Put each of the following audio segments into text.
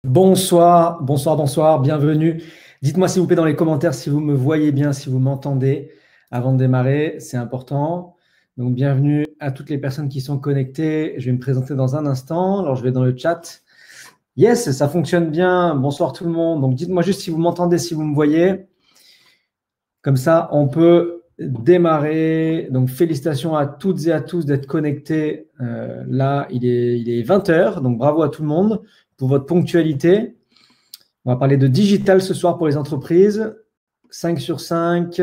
Bonsoir, bonsoir, bonsoir, bienvenue. Dites-moi s'il vous plaît dans les commentaires si vous me voyez bien, si vous m'entendez avant de démarrer, c'est important. Donc bienvenue à toutes les personnes qui sont connectées. Je vais me présenter dans un instant. Alors je vais dans le chat. Yes, ça fonctionne bien. Bonsoir tout le monde. Donc dites-moi juste si vous m'entendez, si vous me voyez. Comme ça, on peut démarrer. Donc félicitations à toutes et à tous d'être connectés. Là, il est 20 h, donc bravo à tout le monde pour votre ponctualité. On va parler de digital ce soir pour les entreprises. 5 sur 5.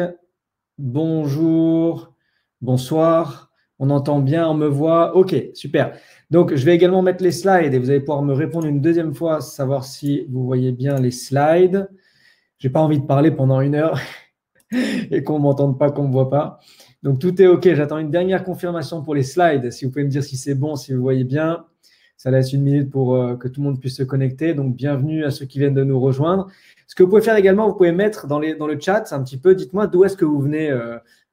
Bonjour, bonsoir. On entend bien, on me voit. OK, super. Donc, je vais également mettre les slides et vous allez pouvoir me répondre une deuxième fois, savoir si vous voyez bien les slides. Je n'ai pas envie de parler pendant 1 heure et qu'on ne m'entende pas, qu'on ne me voit pas. Donc, tout est OK. J'attends une dernière confirmation pour les slides. Si vous pouvez me dire si c'est bon, si vous voyez bien. Ça laisse 1 minute pour que tout le monde puisse se connecter. Donc, bienvenue à ceux qui viennent de nous rejoindre. Ce que vous pouvez faire également, vous pouvez mettre dans le chat un petit peu, dites-moi d'où est-ce que vous venez.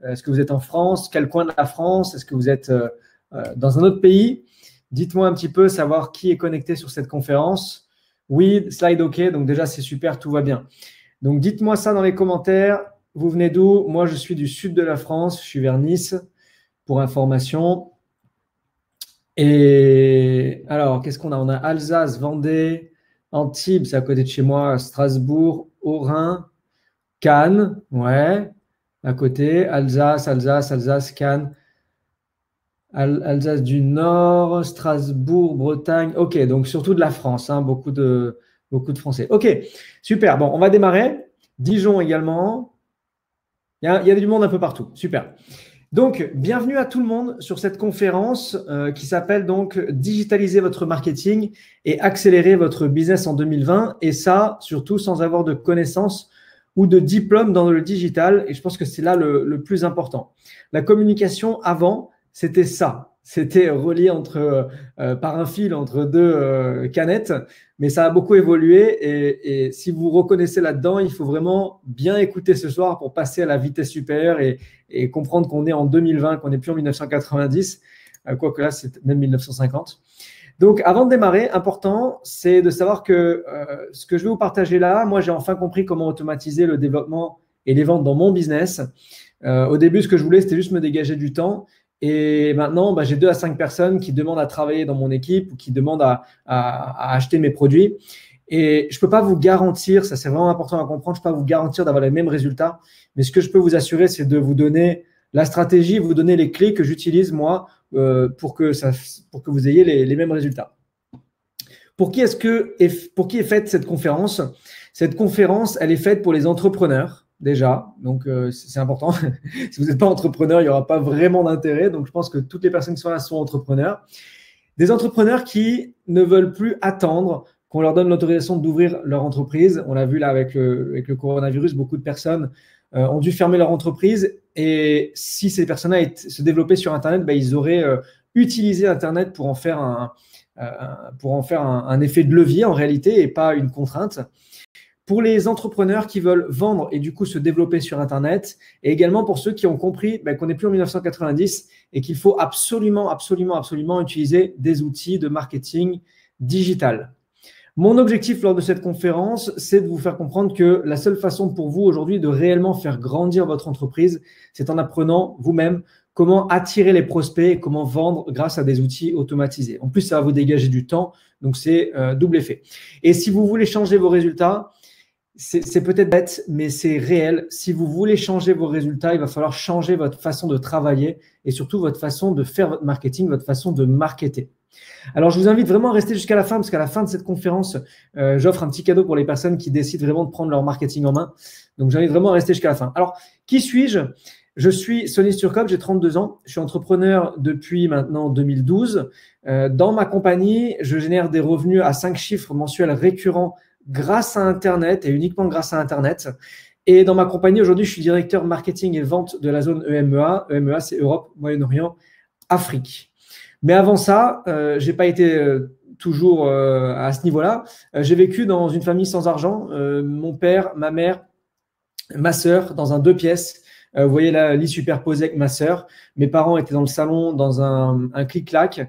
Est-ce que vous êtes en France? Quel coin de la France? Est-ce que vous êtes dans un autre pays? Dites-moi un petit peu, savoir qui est connecté sur cette conférence. Oui, slide OK. Donc, déjà, c'est super, tout va bien. Donc, dites-moi ça dans les commentaires. Vous venez d'où? Moi, je suis du sud de la France. Je suis vers Nice pour information. Et alors, qu'est-ce qu'on a? On a Alsace, Vendée, Antibes, c'est à côté de chez moi, Strasbourg, Haut-Rhin, Cannes, ouais, à côté, Alsace, Cannes, Alsace du Nord, Strasbourg, Bretagne. OK, donc surtout de la France, hein, beaucoup de Français. OK, super. Bon, on va démarrer. Dijon également. Il y a du monde un peu partout. Super. Donc, bienvenue à tout le monde sur cette conférence qui s'appelle donc « Digitaliser votre marketing et accélérer votre business en 2020 » et ça, surtout sans avoir de connaissances ou de diplôme dans le digital. Et je pense que c'est là le plus important. La communication avant, c'était ça. C'était relié par un fil entre deux canettes, mais ça a beaucoup évolué et si vous vous reconnaissez là-dedans, il faut vraiment bien écouter ce soir pour passer à la vitesse supérieure et comprendre qu'on est en 2020, qu'on n'est plus en 1990, quoique là, c'est même 1950. Donc, avant de démarrer, important, c'est de savoir que ce que je vais vous partager là, moi, j'ai enfin compris comment automatiser le développement et les ventes dans mon business. Au début, ce que je voulais, c'était juste me dégager du temps. Et maintenant, j'ai 2 à 5 personnes qui demandent à travailler dans mon équipe ou qui demandent à acheter mes produits. Et je ne peux pas vous garantir, ça c'est vraiment important à comprendre, je ne peux pas vous garantir d'avoir les mêmes résultats. Mais ce que je peux vous assurer, c'est de vous donner la stratégie, vous donner les clés que j'utilise moi pour que vous ayez les mêmes résultats. Pour qui est faite cette conférence? Cette conférence, elle est faite pour les entrepreneurs déjà, donc c'est important. Si vous n'êtes pas entrepreneur, il n'y aura pas vraiment d'intérêt. Donc je pense que toutes les personnes qui sont là sont entrepreneurs. Des entrepreneurs qui ne veulent plus attendre qu'on leur donne l'autorisation d'ouvrir leur entreprise. On l'a vu là avec le coronavirus, beaucoup de personnes ont dû fermer leur entreprise. Et si ces personnes-là se développaient sur Internet, ils auraient utilisé Internet pour en faire un effet de levier en réalité et pas une contrainte. Pour les entrepreneurs qui veulent vendre et du coup se développer sur Internet, et également pour ceux qui ont compris qu'on n'est plus en 1990 et qu'il faut absolument utiliser des outils de marketing digital. Mon objectif lors de cette conférence, c'est de vous faire comprendre que la seule façon pour vous aujourd'hui de réellement faire grandir votre entreprise, c'est en apprenant vous-même comment attirer les prospects et comment vendre grâce à des outils automatisés. En plus, ça va vous dégager du temps, donc c'est double effet. Et si vous voulez changer vos résultats, c'est peut-être bête, mais c'est réel. Si vous voulez changer vos résultats, il va falloir changer votre façon de travailler et surtout votre façon de faire votre marketing, votre façon de marketer. Alors, je vous invite vraiment à rester jusqu'à la fin parce qu'à la fin de cette conférence, j'offre un petit cadeau pour les personnes qui décident vraiment de prendre leur marketing en main. Donc, j'invite vraiment à rester jusqu'à la fin. Alors, qui suis-je? Je suis Sonny Sturkop, j'ai 32 ans. Je suis entrepreneur depuis maintenant 2012. Dans ma compagnie, je génère des revenus à 5 chiffres mensuels récurrents grâce à Internet et uniquement grâce à Internet. Et dans ma compagnie, aujourd'hui, je suis directeur marketing et vente de la zone EMEA. EMEA, c'est Europe, Moyen-Orient, Afrique. Mais avant ça, je n'ai pas été toujours à ce niveau-là. J'ai vécu dans une famille sans argent. Mon père, ma mère, ma sœur, dans un 2 pièces. Vous voyez là, lit superposé avec ma sœur. Mes parents étaient dans le salon, dans un clic-clac.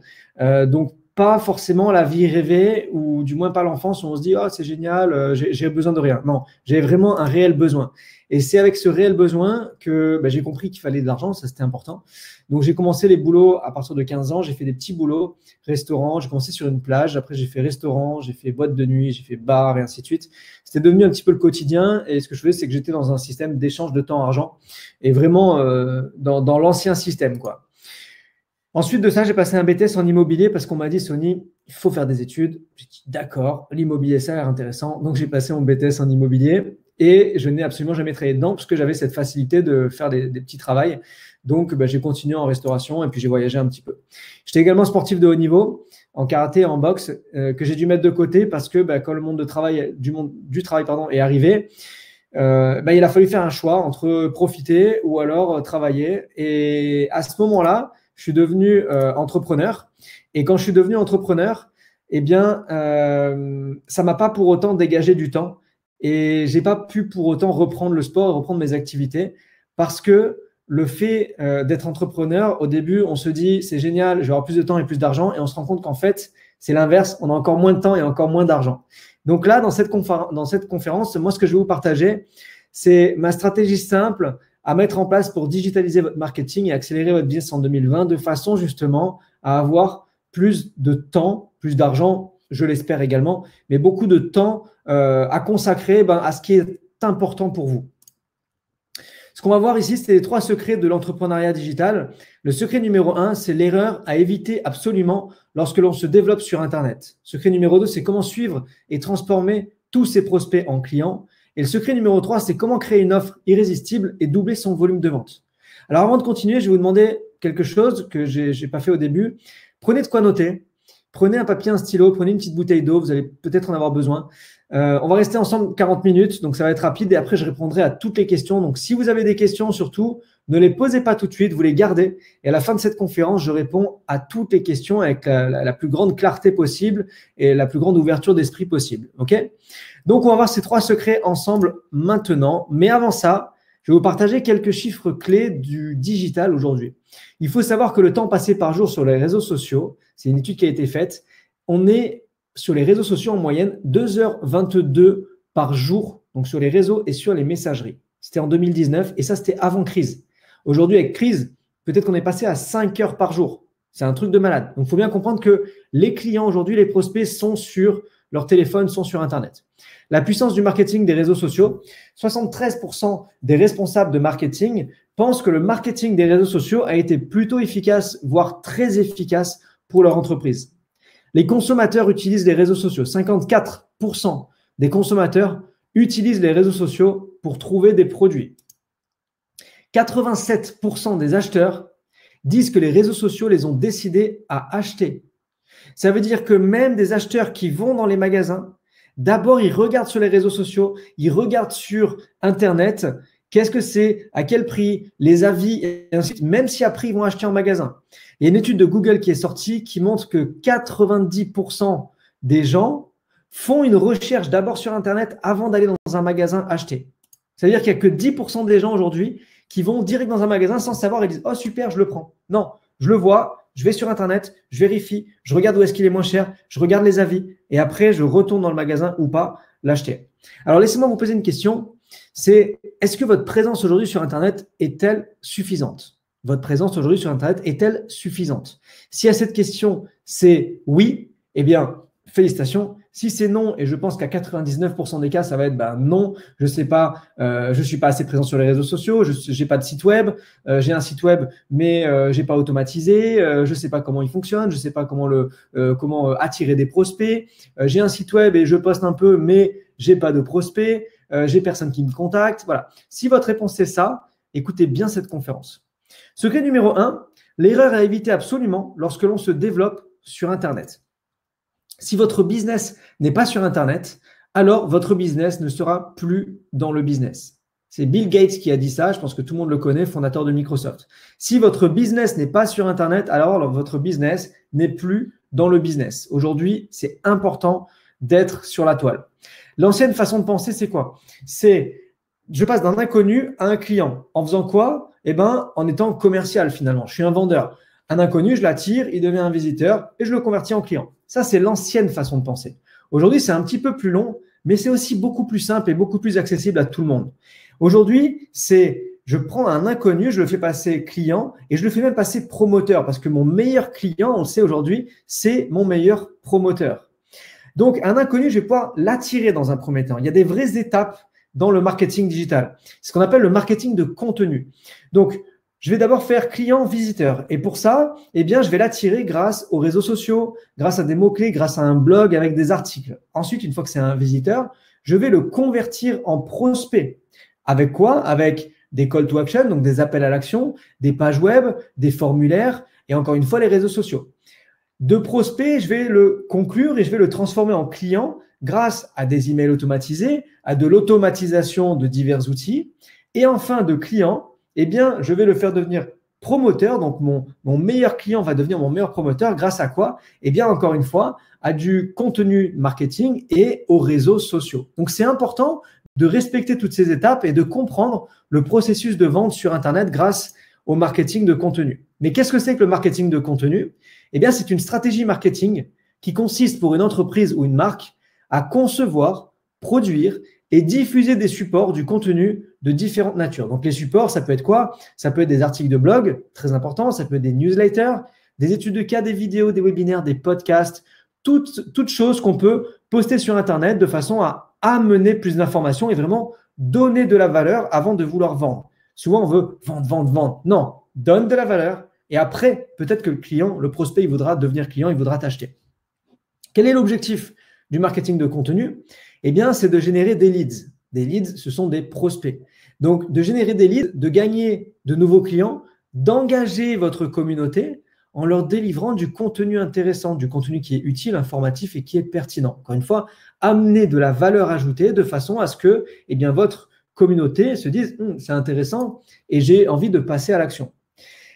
Donc, pas forcément la vie rêvée, ou du moins pas l'enfance où on se dit « Oh, c'est génial, j'ai besoin de rien ». Non, j'ai vraiment un réel besoin. Et c'est avec ce réel besoin que j'ai compris qu'il fallait de l'argent, ça c'était important. Donc j'ai commencé les boulots à partir de 15 ans, j'ai fait des petits boulots, restaurant, j'ai commencé sur une plage, après j'ai fait restaurant, j'ai fait boîte de nuit, j'ai fait bar et ainsi de suite. C'était devenu un petit peu le quotidien et ce que je faisais, c'est que j'étais dans un système d'échange de temps-argent et vraiment dans l'ancien système, quoi. Ensuite de ça, j'ai passé un BTS en immobilier parce qu'on m'a dit, Sony, il faut faire des études. J'ai dit, d'accord, l'immobilier, ça a l'air intéressant. Donc, j'ai passé mon BTS en immobilier et je n'ai absolument jamais travaillé dedans parce que j'avais cette facilité de faire des petits travails. Donc, j'ai continué en restauration et puis j'ai voyagé un petit peu. J'étais également sportif de haut niveau en karaté et en boxe que j'ai dû mettre de côté parce que quand le monde du travail est arrivé, il a fallu faire un choix entre profiter ou alors travailler. Et à ce moment-là, je suis devenu entrepreneur. Et quand je suis devenu entrepreneur, ça m'a pas pour autant dégagé du temps. Et j'ai pas pu pour autant reprendre le sport, reprendre mes activités, parce que le fait d'être entrepreneur, au début, on se dit c'est génial, je vais avoir plus de temps et plus d'argent, et on se rend compte qu'en fait, c'est l'inverse, on a encore moins de temps et encore moins d'argent. Donc là, dans cette conférence, moi, ce que je vais vous partager, c'est ma stratégie simple à mettre en place pour digitaliser votre marketing et accélérer votre business en 2020 de façon justement à avoir plus de temps, plus d'argent, je l'espère également, mais beaucoup de temps à consacrer à ce qui est important pour vous. Ce qu'on va voir ici, c'est les 3 secrets de l'entrepreneuriat digital. Le secret numéro 1, c'est l'erreur à éviter absolument lorsque l'on se développe sur Internet. Secret numéro 2, c'est comment suivre et transformer tous ses prospects en clients. Et le secret numéro 3, c'est comment créer une offre irrésistible et doubler son volume de vente. Alors avant de continuer, je vais vous demander quelque chose que je n'ai pas fait au début. Prenez de quoi noter. Prenez un papier, un stylo, prenez une petite bouteille d'eau, vous allez peut-être en avoir besoin. On va rester ensemble 40 minutes, donc ça va être rapide et après je répondrai à toutes les questions. Donc si vous avez des questions, surtout, ne les posez pas tout de suite, vous les gardez. Et à la fin de cette conférence, je réponds à toutes les questions avec la plus grande clarté possible et la plus grande ouverture d'esprit possible. Ok ? Donc on va voir ces 3 secrets ensemble maintenant. Mais avant ça, je vais vous partager quelques chiffres clés du digital aujourd'hui. Il faut savoir que le temps passé par jour sur les réseaux sociaux, c'est une étude qui a été faite, on est sur les réseaux sociaux en moyenne 2h22 par jour, donc sur les réseaux et sur les messageries. C'était en 2019 et ça, c'était avant crise. Aujourd'hui, avec crise, peut-être qu'on est passé à 5 heures par jour. C'est un truc de malade. Donc, il faut bien comprendre que les clients aujourd'hui, les prospects sont sur leur téléphone, sont sur Internet. La puissance du marketing des réseaux sociaux, 73% des responsables de marketing pensent que le marketing des réseaux sociaux a été plutôt efficace, voire très efficace pour leur entreprise. Les consommateurs utilisent les réseaux sociaux. 54% des consommateurs utilisent les réseaux sociaux pour trouver des produits. 87% des acheteurs disent que les réseaux sociaux les ont décidés à acheter. Ça veut dire que même des acheteurs qui vont dans les magasins, d'abord, ils regardent sur les réseaux sociaux, ils regardent sur Internet, qu'est-ce que c'est, à quel prix, les avis, et ainsi de suite, même si après, ils vont acheter en magasin. Il y a une étude de Google qui est sortie qui montre que 90% des gens font une recherche d'abord sur Internet avant d'aller dans un magasin acheter. C'est-à-dire qu'il n'y a que 10% des gens aujourd'hui qui vont direct dans un magasin sans savoir et disent « Oh super, je le prends ». Non, je le vois, je vais sur Internet, je vérifie, je regarde où est-ce qu'il est moins cher, je regarde les avis et après, je retourne dans le magasin ou pas l'acheter. Alors, laissez-moi vous poser une question. C'est est-ce que votre présence aujourd'hui sur Internet est-elle suffisante? Votre présence aujourd'hui sur Internet est-elle suffisante? Si à cette question, c'est oui, eh bien, félicitations. Si c'est non, et je pense qu'à 99% des cas, ça va être non, je sais pas, je suis pas assez présent sur les réseaux sociaux, je n'ai pas de site web, j'ai un site web, mais j'ai pas automatisé, je sais pas comment il fonctionne, je sais pas comment attirer des prospects, j'ai un site web et je poste un peu, mais j'ai pas de prospects, j'ai personne qui me contacte. Voilà. Si votre réponse c'est ça, écoutez bien cette conférence. Secret numéro 1, l'erreur à éviter absolument lorsque l'on se développe sur Internet. Si votre business n'est pas sur Internet, alors votre business ne sera plus dans le business. C'est Bill Gates qui a dit ça, je pense que tout le monde le connaît, fondateur de Microsoft. Si votre business n'est pas sur Internet, alors votre business n'est plus dans le business. Aujourd'hui, c'est important d'être sur la toile. L'ancienne façon de penser, c'est quoi? C'est je passe d'un inconnu à un client. En faisant quoi? En étant commercial finalement. Je suis un vendeur. un inconnu, je l'attire, il devient un visiteur et je le convertis en client. Ça, c'est l'ancienne façon de penser. Aujourd'hui, c'est un petit peu plus long, mais c'est aussi beaucoup plus simple et beaucoup plus accessible à tout le monde. Aujourd'hui, je prends un inconnu, je le fais passer client et je le fais même passer promoteur parce que mon meilleur client, on le sait aujourd'hui, c'est mon meilleur promoteur. Donc, un inconnu, je vais pouvoir l'attirer dans un premier temps. Il y a des vraies étapes dans le marketing digital. C'est ce qu'on appelle le marketing de contenu. Donc, je vais d'abord faire client-visiteur. Et pour ça, eh bien, je vais l'attirer grâce aux réseaux sociaux, grâce à des mots-clés, grâce à un blog avec des articles. Ensuite, une fois que c'est un visiteur, je vais le convertir en prospect. Avec quoi? Avec des call to action, donc des appels à l'action, des pages web, des formulaires et encore une fois, les réseaux sociaux. De prospect, je vais le conclure et je vais le transformer en client grâce à des emails automatisés, à de l'automatisation de divers outils. Et enfin, de client, eh bien, je vais le faire devenir promoteur. Donc, mon meilleur client va devenir mon meilleur promoteur grâce à quoi? Eh bien, encore une fois, à du contenu marketing et aux réseaux sociaux. Donc, c'est important de respecter toutes ces étapes et de comprendre le processus de vente sur Internet grâce au marketing de contenu. Mais qu'est-ce que c'est que le marketing de contenu? Eh bien, c'est une stratégie marketing qui consiste pour une entreprise ou une marque à concevoir, produire et diffuser des supports du contenu de différentes natures. Donc, les supports, ça peut être quoi? Ça peut être des articles de blog, très important, ça peut être des newsletters, des études de cas, des vidéos, des webinaires, des podcasts, toutes choses qu'on peut poster sur Internet de façon à amener plus d'informations et vraiment donner de la valeur avant de vouloir vendre. Souvent, on veut vendre, vendre, vendre. Non, donne de la valeur et après, peut-être que le client, le prospect, il voudra devenir client, il voudra t'acheter. Quel est l'objectif du marketing de contenu? Eh bien, c'est de générer des leads. Des leads, ce sont des prospects. Donc, de générer des leads, de gagner de nouveaux clients, d'engager votre communauté en leur délivrant du contenu intéressant, du contenu qui est utile, informatif et qui est pertinent. Encore une fois, amener de la valeur ajoutée de façon à ce que eh bien, votre communauté se dise « c'est intéressant et j'ai envie de passer à l'action ».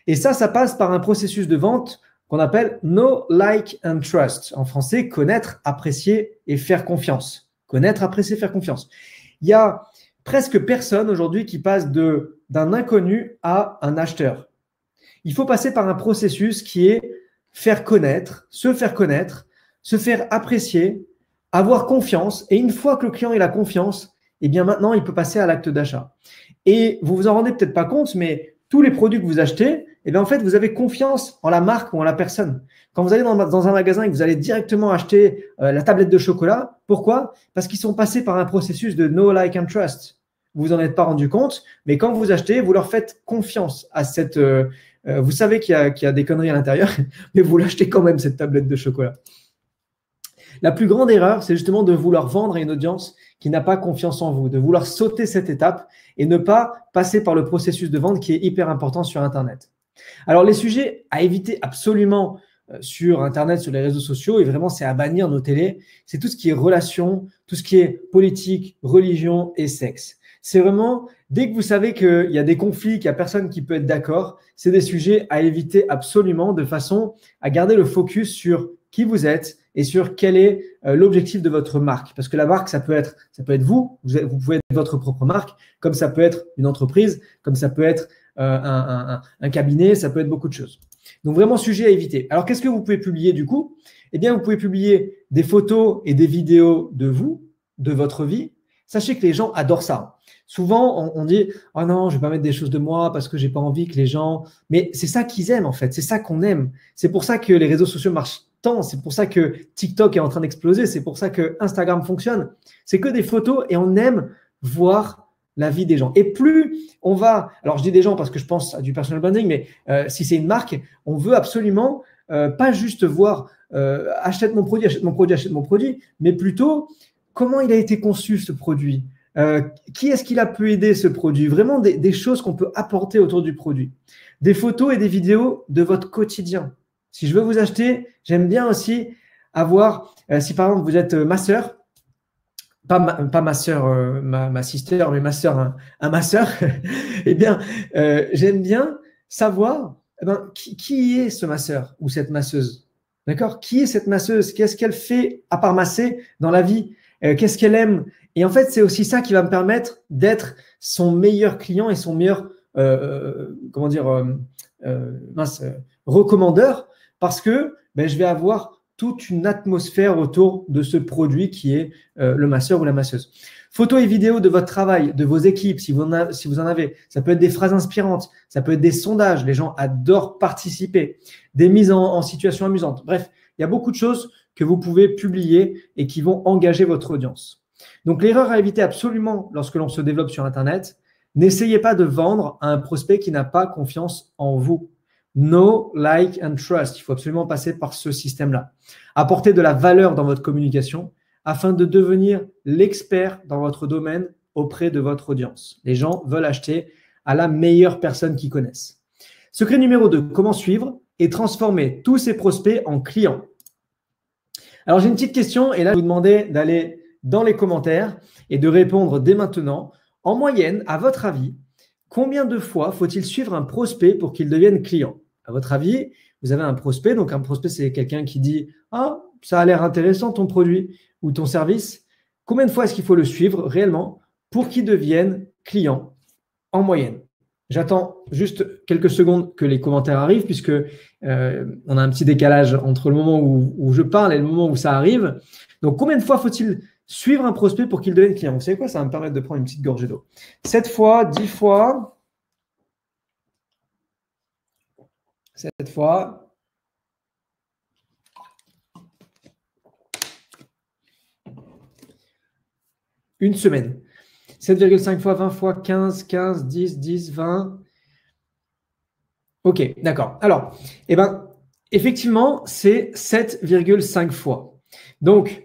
Et ça passe par un processus de vente qu'on appelle « Know, Like and Trust ». En français, connaître, apprécier et faire confiance. Connaître, apprécier, faire confiance. Il y a presque personne aujourd'hui qui passe d'un inconnu à un acheteur. Il faut passer par un processus qui est faire connaître, se faire apprécier, avoir confiance. Et une fois que le client il a confiance, eh bien maintenant, il peut passer à l'acte d'achat. Et vous vous en rendez peut-être pas compte, mais tous les produits que vous achetez, eh bien en fait, vous avez confiance en la marque ou en la personne. Quand vous allez dans un magasin et que vous allez directement acheter la tablette de chocolat, pourquoi? Parce qu'ils sont passés par un processus de know, like and trust. Vous vous en êtes pas rendu compte, mais quand vous achetez, vous leur faites confiance à cette… vous savez qu'il y a des conneries à l'intérieur, mais vous l'achetez quand même, cette tablette de chocolat. La plus grande erreur, c'est justement de vouloir vendre à une audience qui n'a pas confiance en vous, de vouloir sauter cette étape et ne pas passer par le processus de vente qui est hyper important sur Internet. Alors, les sujets à éviter absolument sur Internet, sur les réseaux sociaux, et vraiment, c'est à bannir nos télés, c'est tout ce qui est relations, tout ce qui est politique, religion et sexe. C'est vraiment, dès que vous savez qu'il y a des conflits, qu'il n'y a personne qui peut être d'accord, c'est des sujets à éviter absolument de façon à garder le focus sur qui vous êtes et sur quel est l'objectif de votre marque. Parce que la marque, ça peut être vous pouvez être votre propre marque, comme ça peut être une entreprise, comme ça peut être un cabinet, ça peut être beaucoup de choses. Donc vraiment, sujet à éviter. Alors, qu'est-ce que vous pouvez publier du coup? Eh bien, vous pouvez publier des photos et des vidéos de vous, de votre vie. Sachez que les gens adorent ça. Souvent, on dit « Oh non, je ne vais pas mettre des choses de moi parce que je n'ai pas envie que les gens… » Mais c'est ça qu'ils aiment en fait, c'est ça qu'on aime. C'est pour ça que les réseaux sociaux marchent tant, c'est pour ça que TikTok est en train d'exploser, c'est pour ça que Instagram fonctionne. C'est que des photos et on aime voir la vie des gens. Et plus on va… Alors, je dis des gens parce que je pense à du personal branding, mais si c'est une marque, on veut absolument pas juste voir achète mon produit, achète mon produit, achète mon produit, mais plutôt comment il a été conçu ce produit. Qui est-ce qu'il a pu aider ce produit? Vraiment des choses qu'on peut apporter autour du produit. Des photos et des vidéos de votre quotidien. Si je veux vous acheter, j'aime bien aussi avoir, si par exemple vous êtes ma sœur, pas ma sœur, ma sister, mais ma sœur, un masseur, eh bien, j'aime bien savoir qui est ce masseur ou cette masseuse. D'accord? Qui est cette masseuse? Qu'est-ce qu'elle fait à part masser dans la vie? Qu'est-ce qu'elle aime? Et en fait, c'est aussi ça qui va me permettre d'être son meilleur client et son meilleur comment dire, recommandeur parce que je vais avoir toute une atmosphère autour de ce produit qui est le masseur ou la masseuse. Photos et vidéos de votre travail, de vos équipes, si vous en avez. Ça peut être des phrases inspirantes, ça peut être des sondages. Les gens adorent participer, des mises en situation amusantes. Bref, il y a beaucoup de choses que vous pouvez publier et qui vont engager votre audience. Donc, l'erreur à éviter absolument lorsque l'on se développe sur Internet, n'essayez pas de vendre à un prospect qui n'a pas confiance en vous. Know, like and trust. Il faut absolument passer par ce système-là. Apportez de la valeur dans votre communication afin de devenir l'expert dans votre domaine auprès de votre audience. Les gens veulent acheter à la meilleure personne qu'ils connaissent. Secret numéro 2, comment suivre et transformer tous ces prospects en clients. Alors, j'ai une petite question et là, je vais vous demander d'aller dans les commentaires et de répondre dès maintenant. En moyenne, à votre avis, combien de fois faut-il suivre un prospect pour qu'il devienne client? À votre avis, vous avez un prospect. Donc, un prospect, c'est quelqu'un qui dit « Ah, ça a l'air intéressant ton produit ou ton service. » Combien de fois est-ce qu'il faut le suivre réellement pour qu'il devienne client en moyenne? J'attends juste quelques secondes que les commentaires arrivent puisque on a un petit décalage entre le moment où je parle et le moment où ça arrive. Donc, combien de fois faut-il suivre un prospect pour qu'il devienne client? Vous savez quoi? Ça va me permettre de prendre une petite gorgée d'eau. 7 fois, 10 fois. 7 fois. Une semaine. 7,5 fois, 20 fois, 15, 15, 10, 10, 20. Ok, d'accord. Alors, effectivement, c'est 7,5 fois. Donc,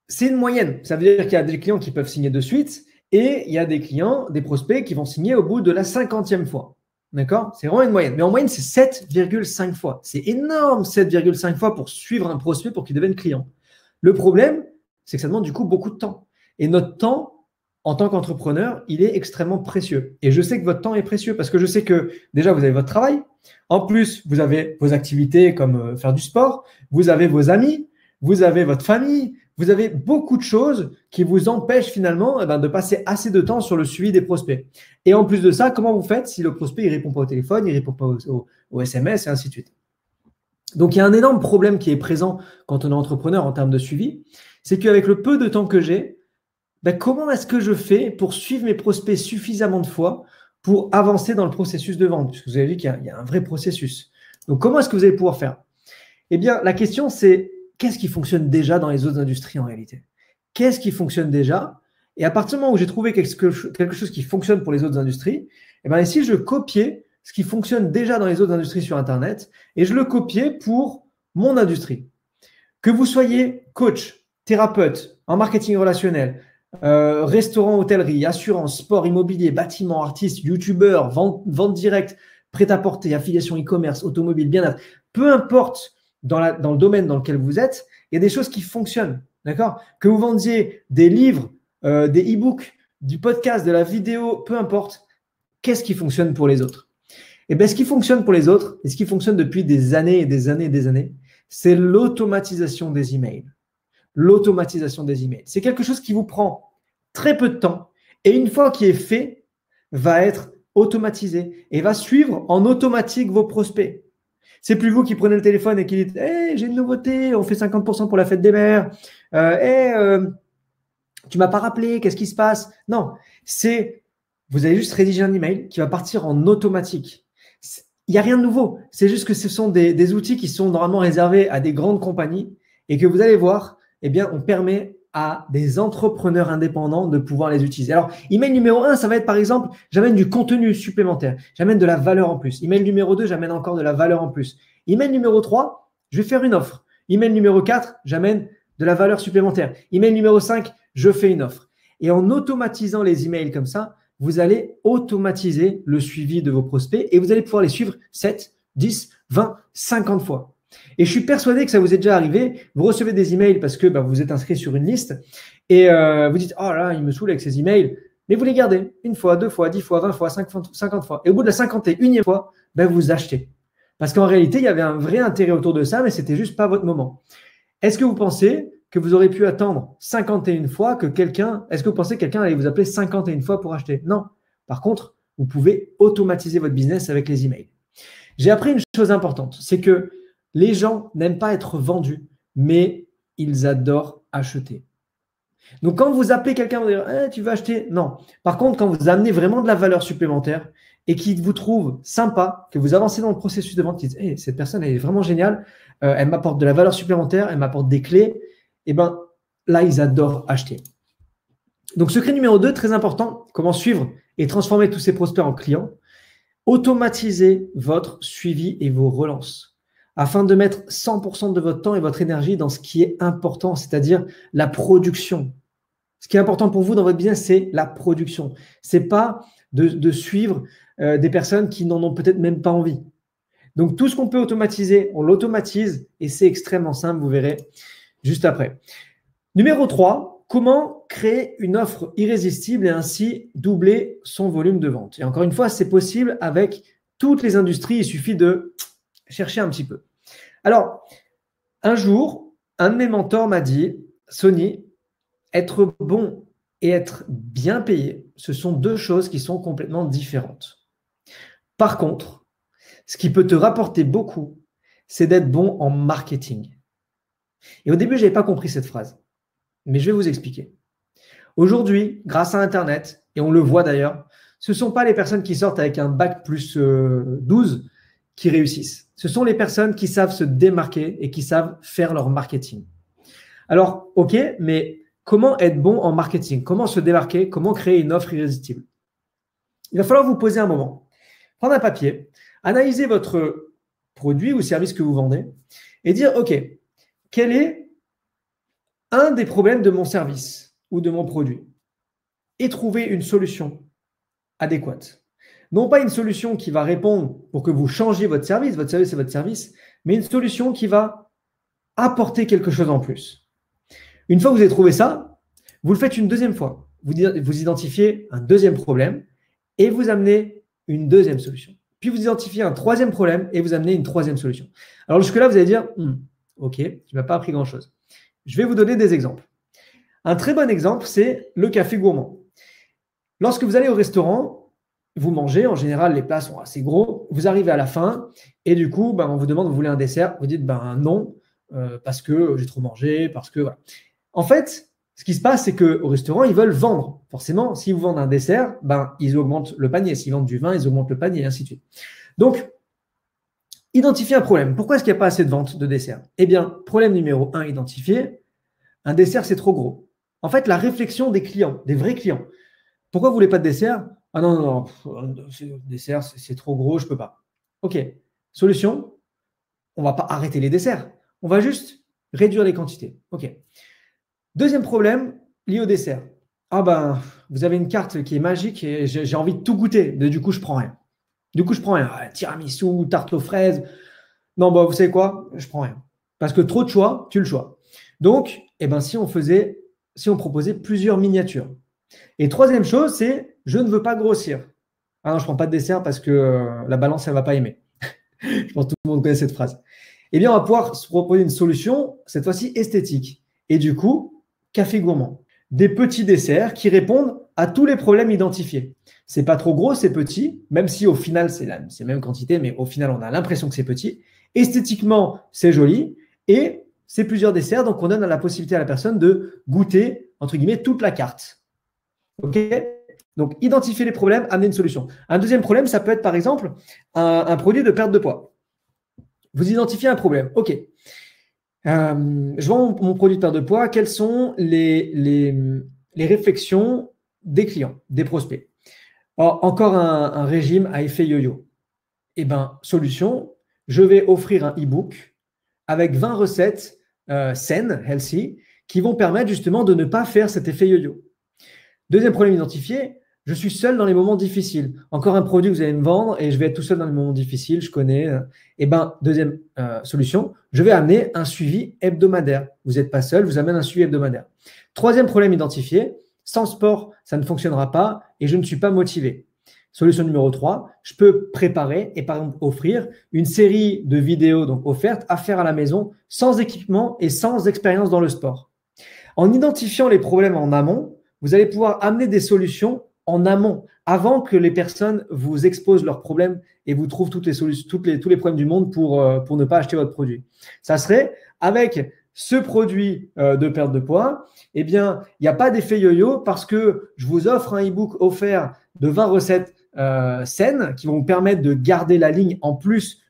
c'est une moyenne. Ça veut dire qu'il y a des clients qui peuvent signer de suite et il y a des clients, des prospects qui vont signer au bout de la 50e fois. D'accord? C'est vraiment une moyenne. Mais en moyenne, c'est 7,5 fois. C'est énorme, 7,5 fois pour suivre un prospect pour qu'il devienne client. Le problème, c'est que ça demande du coup beaucoup de temps. Et notre temps, en tant qu'entrepreneur, il est extrêmement précieux. Et je sais que votre temps est précieux parce que je sais que déjà, vous avez votre travail. En plus, vous avez vos activités comme faire du sport. Vous avez vos amis. Vous avez votre famille. Vous avez beaucoup de choses qui vous empêchent finalement de passer assez de temps sur le suivi des prospects. Et en plus de ça, comment vous faites si le prospect ne répond pas au téléphone, il ne répond pas au SMS et ainsi de suite. Donc, il y a un énorme problème qui est présent quand on est entrepreneur en termes de suivi. C'est qu'avec le peu de temps que j'ai, comment est-ce que je fais pour suivre mes prospects suffisamment de fois pour avancer dans le processus de vente? Puisque vous avez vu qu'il y a un vrai processus. Donc, comment est-ce que vous allez pouvoir faire? Eh bien, la question, c'est qu'est-ce qui fonctionne déjà dans les autres industries en réalité? Qu'est-ce qui fonctionne déjà? Et à partir du moment où j'ai trouvé quelque chose qui fonctionne pour les autres industries, ici, je copiais ce qui fonctionne déjà dans les autres industries sur Internet et je le copiais pour mon industrie. Que vous soyez coach, thérapeute, en marketing relationnel, restaurant, hôtellerie, assurance, sport, immobilier, bâtiment, artiste, youtubeur, vente directe, prêt-à-porter, affiliation e-commerce, automobile, bien-être, peu importe dans le domaine dans lequel vous êtes, il y a des choses qui fonctionnent, d'accord? Que vous vendiez des livres, des e-books, du podcast, de la vidéo, peu importe, qu'est-ce qui fonctionne pour les autres? Ce qui fonctionne pour les autres, et ce qui fonctionne depuis des années et des années et des années, c'est l'automatisation des emails. L'automatisation des emails. C'est quelque chose qui vous prend très peu de temps et une fois qu'il est fait, va être automatisé et va suivre en automatique vos prospects. C'est plus vous qui prenez le téléphone et qui dites hey, j'ai une nouveauté, on fait 50% pour la fête des mères. Tu m'as pas rappelé, qu'est-ce qui se passe? Non, vous allez juste rédiger un email qui va partir en automatique. Il n'y a rien de nouveau. C'est juste que ce sont des outils qui sont normalement réservés à des grandes compagnies et que vous allez voir, on permet à des entrepreneurs indépendants de pouvoir les utiliser. Alors, email numéro 1, ça va être par exemple, j'amène du contenu supplémentaire, j'amène de la valeur en plus. Email numéro 2, j'amène encore de la valeur en plus. Email numéro 3, je vais faire une offre. Email numéro 4, j'amène de la valeur supplémentaire. Email numéro 5, je fais une offre. Et en automatisant les emails comme ça, vous allez automatiser le suivi de vos prospects et vous allez pouvoir les suivre 7, 10, 20, 50 fois. Et je suis persuadé que ça vous est déjà arrivé. Vous recevez des emails parce que vous êtes inscrit sur une liste et vous dites « Oh là, il me saoule avec ces emails ». Mais vous les gardez une fois, 2 fois, 10 fois, 20 fois, 50 fois. Et au bout de la 51e fois, vous achetez. Parce qu'en réalité, il y avait un vrai intérêt autour de ça, mais ce n'était juste pas votre moment. Est-ce que vous pensez que vous aurez pu attendre 51 fois que quelqu'un… Est-ce que vous pensez que quelqu'un allait vous appeler 51 fois pour acheter? Non. Par contre, vous pouvez automatiser votre business avec les emails. J'ai appris une chose importante, c'est que les gens n'aiment pas être vendus, mais ils adorent acheter. Donc, quand vous appelez quelqu'un, vous dites tu veux acheter? Non. Par contre, quand vous amenez vraiment de la valeur supplémentaire et qu'il vous trouve sympa, que vous avancez dans le processus de vente, qui dit cette personne elle est vraiment géniale, elle m'apporte de la valeur supplémentaire, elle m'apporte des clés, et bien là, ils adorent acheter. Donc, secret numéro 2, très important, comment suivre et transformer tous ces prospects en clients. Automatisez votre suivi et vos relances afin de mettre 100% de votre temps et votre énergie dans ce qui est important, c'est-à-dire la production. Ce qui est important pour vous dans votre business, c'est la production. Ce n'est pas de suivre des personnes qui n'en ont peut-être même pas envie. Donc, tout ce qu'on peut automatiser, on l'automatise et c'est extrêmement simple, vous verrez juste après. Numéro 3, comment créer une offre irrésistible et ainsi doubler son volume de vente. Et encore une fois, c'est possible avec toutes les industries, il suffit de chercher un petit peu. Alors, un jour, un de mes mentors m'a dit, Sonny, être bon et être bien payé, ce sont deux choses qui sont complètement différentes. Par contre, ce qui peut te rapporter beaucoup, c'est d'être bon en marketing. Et au début, je n'avais pas compris cette phrase, mais je vais vous expliquer. Aujourd'hui, grâce à Internet, et on le voit d'ailleurs, ce ne sont pas les personnes qui sortent avec un bac plus 12 qui réussissent. Ce sont les personnes qui savent se démarquer et qui savent faire leur marketing. Alors, ok, mais comment être bon en marketing? Comment se démarquer? Comment créer une offre irrésistible? Il va falloir vous poser un moment, prendre un papier, analyser votre produit ou service que vous vendez et dire, ok, quel est un des problèmes de mon service ou de mon produit? Et trouver une solution adéquate. Non pas une solution qui va répondre pour que vous changiez votre service c'est votre service, mais une solution qui va apporter quelque chose en plus. Une fois que vous avez trouvé ça, vous le faites une deuxième fois. Vous identifiez un deuxième problème et vous amenez une deuxième solution. Puis vous identifiez un troisième problème et vous amenez une troisième solution. Alors jusque-là, vous allez dire, ok, tu ne m'as pas appris grand-chose. Je vais vous donner des exemples. Un très bon exemple, c'est le café gourmand. Lorsque vous allez au restaurant, vous mangez, en général, les plats sont assez gros, vous arrivez à la fin et du coup, on vous demande, vous voulez un dessert, vous dites non, parce que j'ai trop mangé, parce que voilà. En fait, ce qui se passe, c'est qu'au restaurant, ils veulent vendre. Forcément, s'ils vous vendent un dessert, ils augmentent le panier. S'ils vendent du vin, ils augmentent le panier, et ainsi de suite. Donc, identifiez un problème. Pourquoi est-ce qu'il n'y a pas assez de vente de dessert? Eh bien, problème numéro 1, identifié, un dessert, c'est trop gros. En fait, la réflexion des clients, des vrais clients. Pourquoi vous ne voulez pas de dessert? Ah non, dessert, c'est trop gros, je ne peux pas. Ok, solution, on ne va pas arrêter les desserts. On va juste réduire les quantités. Ok. Deuxième problème lié au dessert. Vous avez une carte qui est magique et j'ai envie de tout goûter. Du coup, je prends rien. Tiramisu, tarte aux fraises. Non, vous savez quoi? Je prends rien. Parce que trop de choix, tue le choix. Donc, si on proposait plusieurs miniatures. Et troisième chose, c'est je ne veux pas grossir. Ah non, je ne prends pas de dessert parce que la balance, elle ne va pas aimer. Je pense que tout le monde connaît cette phrase. Eh bien, on va pouvoir se proposer une solution, cette fois-ci esthétique. Et du coup, café gourmand. Des petits desserts qui répondent à tous les problèmes identifiés. C'est pas trop gros, c'est petit, même si au final, c'est la même quantité, mais au final, on a l'impression que c'est petit. Esthétiquement, c'est joli et c'est plusieurs desserts, donc on donne la possibilité à la personne de goûter, entre guillemets, toute la carte. OK? Donc, identifier les problèmes, amener une solution. Un deuxième problème, ça peut être par exemple un produit de perte de poids. Vous identifiez un problème. OK. Je vends mon produit de perte de poids. Quelles sont les réflexions des clients, des prospects? Alors, encore un régime à effet yo-yo. Solution, je vais offrir un e-book avec 20 recettes saines, healthy, qui vont permettre justement de ne pas faire cet effet yo-yo. Deuxième problème identifié, je suis seul dans les moments difficiles. Encore un produit que vous allez me vendre et je vais être tout seul dans les moments difficiles, je connais. Deuxième solution, je vais amener un suivi hebdomadaire. Vous n'êtes pas seul, je vous amène un suivi hebdomadaire. Troisième problème identifié, sans sport, ça ne fonctionnera pas et je ne suis pas motivé. Solution numéro 3, je peux préparer et par exemple offrir une série de vidéos donc offertes à faire à la maison sans équipement et sans expérience dans le sport. En identifiant les problèmes en amont, vous allez pouvoir amener des solutions en amont avant que les personnes vous exposent leurs problèmes et vous trouvent toutes les solutions, tous les problèmes du monde pour ne pas acheter votre produit. Ça serait avec ce produit de perte de poids, eh bien, il n'y a pas d'effet yo-yo parce que je vous offre un e-book offert de 20 recettes saines qui vont vous permettre de garder la ligne en plus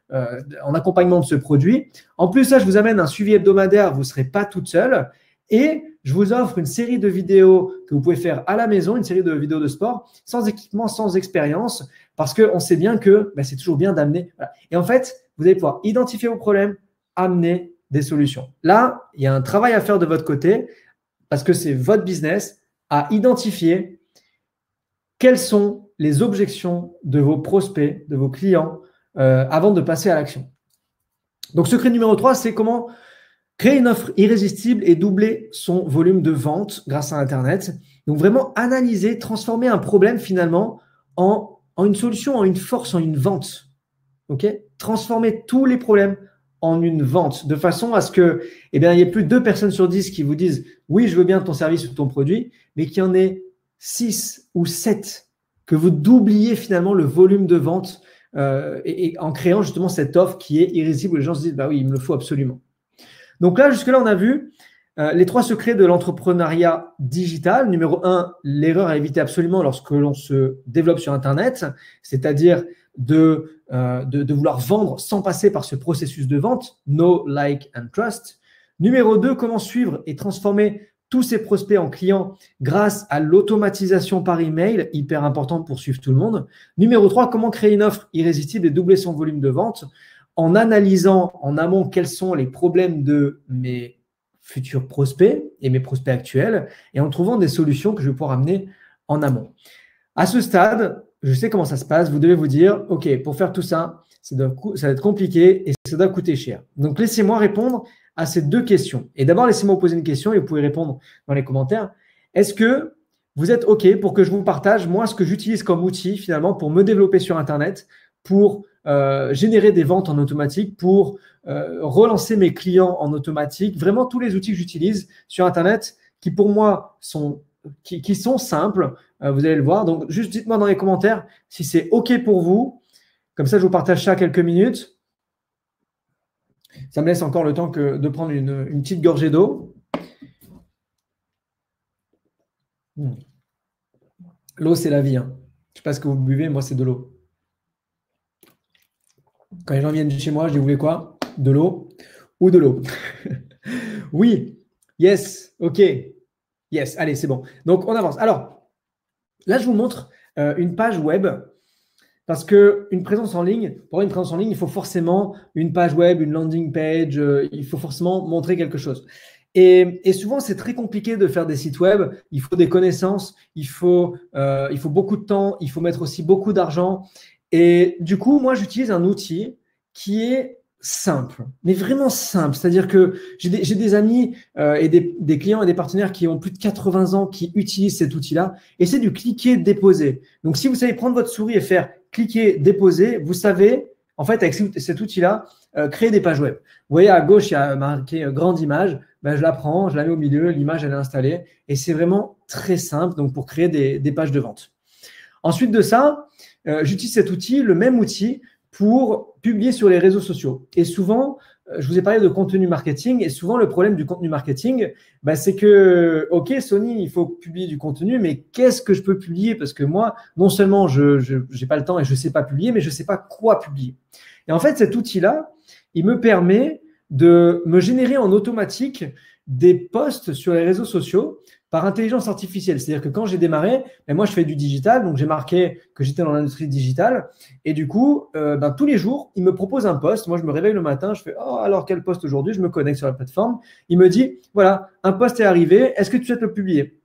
en accompagnement de ce produit. En plus, ça, je vous amène un suivi hebdomadaire, vous ne serez pas toute seule. Et je vous offre une série de vidéos que vous pouvez faire à la maison, une série de vidéos de sport, sans équipement, sans expérience, parce qu'on sait bien que c'est toujours bien d'amener. Voilà. Et en fait, vous allez pouvoir identifier vos problèmes, amener des solutions. Là, il y a un travail à faire de votre côté, parce que c'est votre business, à identifier quelles sont les objections de vos prospects, de vos clients, avant de passer à l'action. Donc, secret numéro 3, c'est comment créer une offre irrésistible et doubler son volume de vente grâce à Internet. Donc, vraiment analyser, transformer un problème finalement en une solution, en une force, en une vente. Ok ? Transformer tous les problèmes en une vente de façon à ce que, il y ait plus de 2 personnes sur 10 qui vous disent « Oui, je veux bien ton service ou ton produit », mais qu'il y en ait 6 ou 7 que vous doubliez finalement le volume de vente et en créant justement cette offre qui est irrésistible où les gens se disent « Bah oui, il me le faut absolument ». Donc là, jusque-là, on a vu les 3 secrets de l'entrepreneuriat digital. Numéro 1, l'erreur à éviter absolument lorsque l'on se développe sur Internet, c'est-à-dire de vouloir vendre sans passer par ce processus de vente, know, like and trust. Numéro 2, comment suivre et transformer tous ses prospects en clients grâce à l'automatisation par email, hyper important pour suivre tout le monde. Numéro 3, comment créer une offre irrésistible et doubler son volume de vente en analysant en amont quels sont les problèmes de mes futurs prospects et mes prospects actuels et en trouvant des solutions que je vais pouvoir amener en amont. À ce stade, je sais comment ça se passe. Vous devez vous dire, OK, pour faire tout ça, ça va être compliqué et ça doit coûter cher. Donc, laissez-moi répondre à ces 2 questions. Et d'abord, laissez-moi vous poser une question et vous pouvez répondre dans les commentaires. Est-ce que vous êtes OK pour que je vous partage, moi, ce que j'utilise comme outil finalement pour me développer sur Internet, pour générer des ventes en automatique, pour relancer mes clients en automatique, vraiment tous les outils que j'utilise sur Internet qui pour moi sont simples, vous allez le voir. Donc, juste dites-moi dans les commentaires si c'est OK pour vous. Comme ça, je vous partage ça quelques minutes. Ça me laisse encore le temps de prendre une petite gorgée d'eau. L'eau, c'est la vie. Hein. Je ne sais pas ce que vous buvez, moi, c'est de l'eau. Quand les gens viennent chez moi, je dis, vous voulez quoi? De l'eau ou de l'eau? Oui, yes, OK, yes, allez, c'est bon. Donc, on avance. Alors, là, je vous montre une page web parce qu'une présence en ligne, pour avoir une présence en ligne, il faut forcément une page web, une landing page, il faut forcément montrer quelque chose. Et souvent, c'est très compliqué de faire des sites web. Il faut des connaissances, il faut beaucoup de temps, il faut mettre aussi beaucoup d'argent. Et du coup, moi, j'utilise un outil qui est simple, mais vraiment simple. C'est-à-dire que j'ai des amis et des clients et des partenaires qui ont plus de 80 ans qui utilisent cet outil-là. Et c'est du cliquer, déposer. Donc, si vous savez prendre votre souris et faire cliquer, déposer, vous savez, en fait, avec cet outil-là, créer des pages web. Vous voyez, à gauche, il y a marqué grande image. Ben, je la prends, je la mets au milieu, l'image, elle est installée. Et c'est vraiment très simple donc pour créer des pages de vente. Ensuite de ça, j'utilise cet outil, le même outil, pour publier sur les réseaux sociaux. Et souvent, je vous ai parlé de contenu marketing, et souvent, le problème du contenu marketing, c'est que, OK, Sony, il faut publier du contenu, mais qu'est-ce que je peux publier? Parce que moi, non seulement je n'ai pas le temps et je ne sais pas publier, mais je ne sais pas quoi publier. Et en fait, cet outil-là, il me permet de me générer en automatique des posts sur les réseaux sociaux par intelligence artificielle. C'est-à-dire que quand j'ai démarré, moi, je fais du digital, donc j'ai marqué que j'étais dans l'industrie digitale. Et du coup, tous les jours, il me propose un post. Moi, je me réveille le matin, je fais « Oh, alors quel post aujourd'hui ?» Je me connecte sur la plateforme. Il me dit « Voilà, un post est arrivé, est-ce que tu souhaites le publier ?»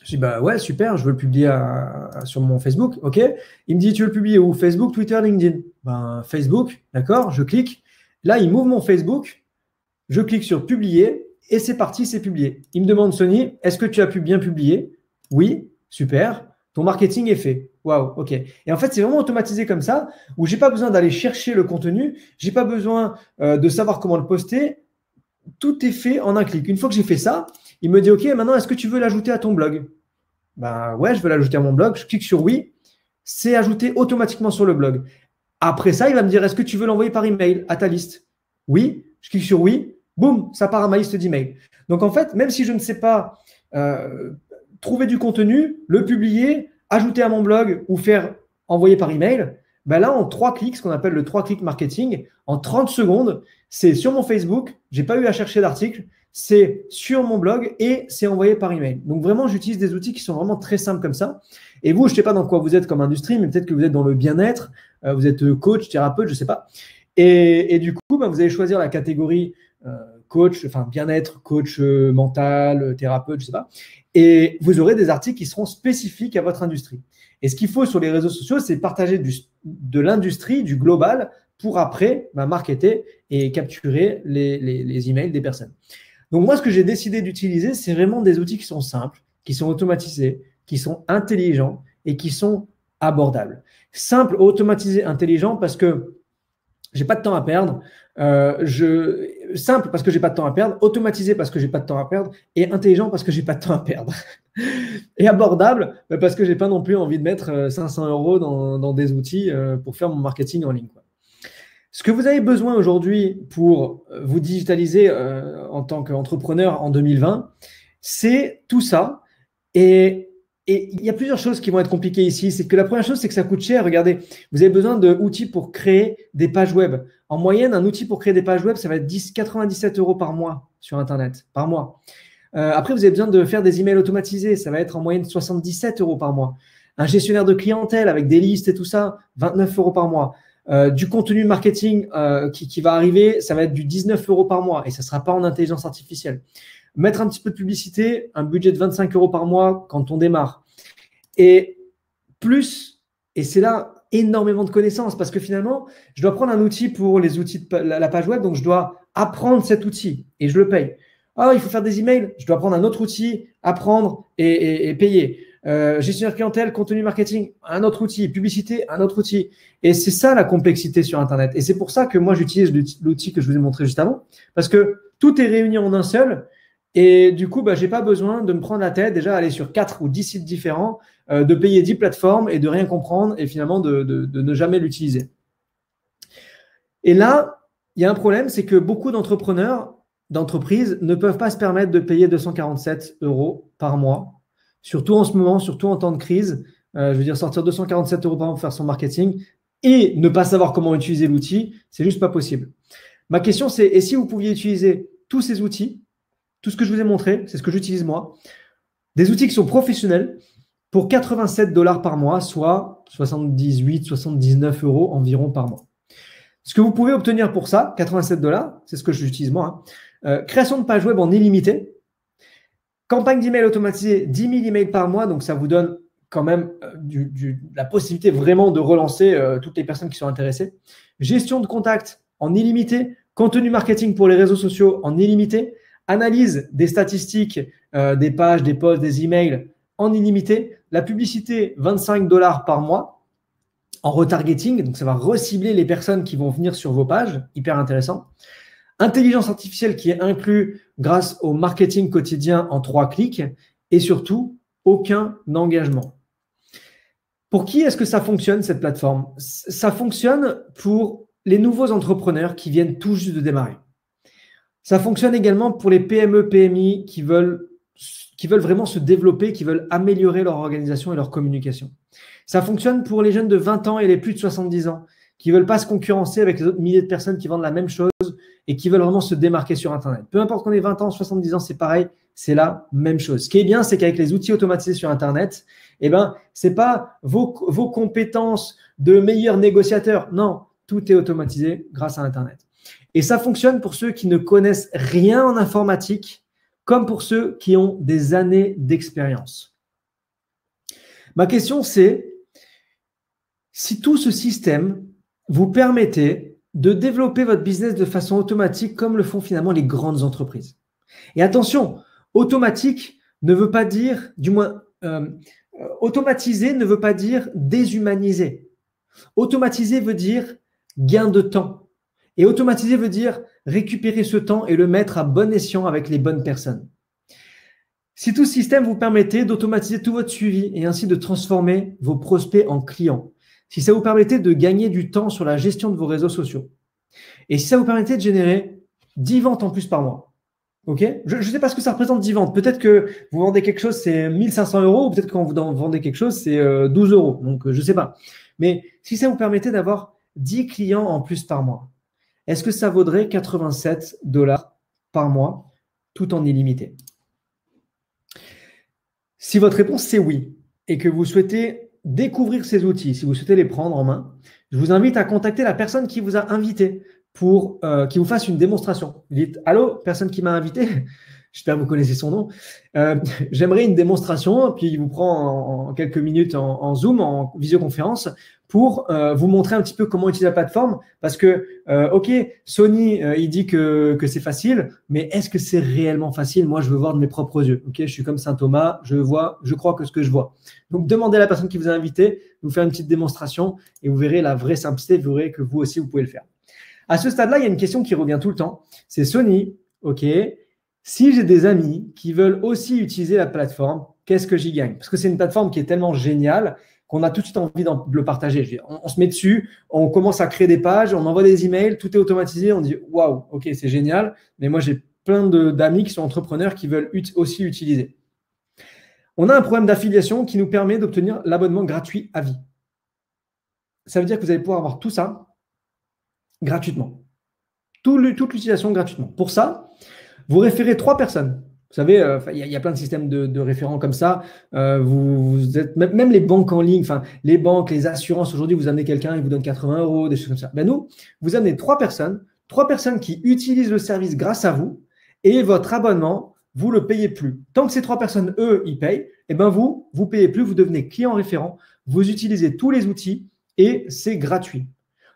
Je dis « Bah ouais, super, je veux le publier sur mon Facebook. » OK. Il me dit « Tu veux le publier où? Facebook, Twitter, LinkedIn ?» Facebook, d'accord, je clique. Là, il m'ouvre mon Facebook. Je clique sur « Publier ». Et c'est parti, c'est publié. Il me demande, Sony, est-ce que tu as pu bien publier? Oui, super. Ton marketing est fait. Waouh, OK. Et en fait, c'est vraiment automatisé comme ça, où je n'ai pas besoin d'aller chercher le contenu, je n'ai pas besoin de savoir comment le poster. Tout est fait en un clic. Une fois que j'ai fait ça, il me dit, OK, maintenant, est-ce que tu veux l'ajouter à ton blog? Ouais, je veux l'ajouter à mon blog. Je clique sur oui. c'est ajouté automatiquement sur le blog. Après ça, il va me dire, est-ce que tu veux l'envoyer par email à ta liste? Oui, je clique sur oui, boum, ça part à ma liste d'emails. Donc en fait, même si je ne sais pas trouver du contenu, le publier, ajouter à mon blog ou faire envoyer par email, ben là, en 3 clics, ce qu'on appelle le 3 clics marketing, en 30 secondes, c'est sur mon Facebook, je n'ai pas eu à chercher d'article, c'est sur mon blog et c'est envoyé par email. Donc vraiment, j'utilise des outils qui sont vraiment très simples comme ça. Et vous, je ne sais pas dans quoi vous êtes comme industrie, mais peut-être que vous êtes dans le bien-être, vous êtes coach, thérapeute, je ne sais pas. Et du coup, ben, vous allez choisir la catégorie coach, enfin bien-être, coach mental, thérapeute, je ne sais pas. Et vous aurez des articles qui seront spécifiques à votre industrie. Et ce qu'il faut sur les réseaux sociaux, c'est partager de l'industrie, du global, pour après marketer et capturer les emails des personnes. Donc moi, ce que j'ai décidé d'utiliser, c'est vraiment des outils qui sont simples, qui sont automatisés, qui sont intelligents et qui sont abordables. Simple, automatisé, intelligent, parce que j'ai pas de temps à perdre. Simple parce que j'ai pas de temps à perdre, automatisé parce que j'ai pas de temps à perdre, et intelligent parce que j'ai pas de temps à perdre. Et abordable parce que j'ai pas non plus envie de mettre 500 € dans des outils pour faire mon marketing en ligne, quoi. Ce que vous avez besoin aujourd'hui pour vous digitaliser en tant qu'entrepreneur en 2020, c'est tout ça. Et il y a plusieurs choses qui vont être compliquées ici. C'est que la première chose, c'est que ça coûte cher. Regardez, vous avez besoin d'outils pour créer des pages web. En moyenne, un outil pour créer des pages web, ça va être 97 € par mois sur Internet, par mois. Après, vous avez besoin de faire des emails automatisés. Ça va être en moyenne 77 € par mois. Un gestionnaire de clientèle avec des listes et tout ça, 29 € par mois. Du contenu marketing qui va arriver, ça va être du 19 € par mois et ça ne sera pas en intelligence artificielle. Mettre un petit peu de publicité, un budget de 25 € par mois quand on démarre. Et plus, et c'est là énormément de connaissances parce que finalement, je dois prendre un outil pour les outils de la page web, donc je dois apprendre cet outil et je le paye. Ah, il faut faire des emails, je dois prendre un autre outil, apprendre et payer. Gestionnaire clientèle, contenu marketing, un autre outil, publicité, un autre outil. Et c'est ça la complexité sur Internet. Et c'est pour ça que moi, j'utilise l'outil que je vous ai montré juste avant, parce que tout est réuni en un seul. Et du coup, je n'ai pas besoin de me prendre la tête, déjà aller sur 4 ou 10 sites différents, de payer 10 plateformes et de rien comprendre et finalement de ne jamais l'utiliser. Et là, il y a un problème, c'est que beaucoup d'entreprises ne peuvent pas se permettre de payer 247 € par mois, surtout en ce moment, surtout en temps de crise. Je veux dire, sortir 247 € par mois pour faire son marketing et ne pas savoir comment utiliser l'outil, c'est juste pas possible. Ma question, c'est, et si vous pouviez utiliser tous ces outils, tout ce que je vous ai montré, c'est ce que j'utilise moi, des outils qui sont professionnels pour 87 $ par mois, soit 78, 79 € environ par mois. Ce que vous pouvez obtenir pour ça, 87 $, c'est ce que j'utilise moi, création de page web en illimité, campagne d'email automatisée, 10 000 emails par mois, donc ça vous donne quand même la possibilité vraiment de relancer toutes les personnes qui sont intéressées. Gestion de contact en illimité, contenu marketing pour les réseaux sociaux en illimité, analyse des statistiques, des pages, des posts, des emails en illimité, la publicité 25 $ par mois en retargeting, donc ça va recibler les personnes qui vont venir sur vos pages, hyper intéressant. Intelligence artificielle qui est inclus grâce au marketing quotidien en 3 clics et surtout aucun engagement. Pour qui est-ce que ça fonctionne cette plateforme? Ça fonctionne pour les nouveaux entrepreneurs qui viennent tout juste de démarrer. Ça fonctionne également pour les PME, PMI qui veulent vraiment se développer, qui veulent améliorer leur organisation et leur communication. Ça fonctionne pour les jeunes de 20 ans et les plus de 70 ans qui ne veulent pas se concurrencer avec les autres milliers de personnes qui vendent la même chose et qui veulent vraiment se démarquer sur Internet. Peu importe qu'on ait 20 ans, 70 ans, c'est pareil, c'est la même chose. Ce qui est bien, c'est qu'avec les outils automatisés sur Internet, ce n'est pas vos compétences de meilleurs négociateurs. Non, tout est automatisé grâce à Internet. Et ça fonctionne pour ceux qui ne connaissent rien en informatique, comme pour ceux qui ont des années d'expérience. Ma question, c'est si tout ce système vous permettait de développer votre business de façon automatique, comme le font finalement les grandes entreprises. Et attention, automatique ne veut pas dire, du moins, automatiser ne veut pas dire déshumaniser. Automatiser veut dire gain de temps. Et automatiser veut dire récupérer ce temps et le mettre à bon escient avec les bonnes personnes. Si tout ce système vous permettait d'automatiser tout votre suivi et ainsi de transformer vos prospects en clients, si ça vous permettait de gagner du temps sur la gestion de vos réseaux sociaux, et si ça vous permettait de générer 10 ventes en plus par mois, ok? Je ne sais pas ce que ça représente 10 ventes. Peut-être que vous vendez quelque chose, c'est 1500 euros, ou peut-être que quand vous vendez quelque chose, c'est 12 euros. Donc, je ne sais pas. Mais si ça vous permettait d'avoir 10 clients en plus par mois, est-ce que ça vaudrait 87 $ par mois, tout en illimité? Si votre réponse c'est oui, et que vous souhaitez découvrir ces outils, si vous souhaitez les prendre en main, je vous invite à contacter la personne qui vous a invité pour qu'il vous fasse une démonstration. Vous dites « Allô, personne qui m'a invité ?» J'espère que vous connaissez son nom. J'aimerais une démonstration, puis il vous prend en quelques minutes en Zoom, en visioconférence, pour vous montrer un petit peu comment utiliser la plateforme. Parce que, OK, Sony, il dit que c'est facile, mais est-ce que c'est réellement facile? Moi, je veux voir de mes propres yeux. OK, je suis comme Saint Thomas, je crois que ce que je vois. Donc, demandez à la personne qui vous a invité de vous faire une petite démonstration et vous verrez la vraie simplicité, vous verrez que vous aussi, vous pouvez le faire. À ce stade-là, il y a une question qui revient tout le temps. C'est Sony, OK, si j'ai des amis qui veulent aussi utiliser la plateforme, qu'est-ce que j'y gagne? Parce que c'est une plateforme qui est tellement géniale qu'on a tout de suite envie de le partager. On se met dessus, on commence à créer des pages, on envoie des emails, tout est automatisé, on dit waouh, ok, c'est génial, mais moi j'ai plein d'amis qui sont entrepreneurs qui veulent aussi utiliser. On a un programme d'affiliation qui nous permet d'obtenir l'abonnement gratuit à vie. Ça veut dire que vous allez pouvoir avoir tout ça gratuitement. Toute l'utilisation gratuitement. Pour ça, vous référez 3 personnes. Vous savez, il y a plein de systèmes de référents comme ça. Vous êtes, même les banques en ligne, les banques, les assurances, aujourd'hui, vous amenez quelqu'un, il vous donne 80 €, des choses comme ça. Ben nous, vous amenez 3 personnes qui utilisent le service grâce à vous, et votre abonnement, vous ne le payez plus. Tant que ces 3 personnes, eux, ils payent, et ben vous ne payez plus, vous devenez client référent, vous utilisez tous les outils et c'est gratuit.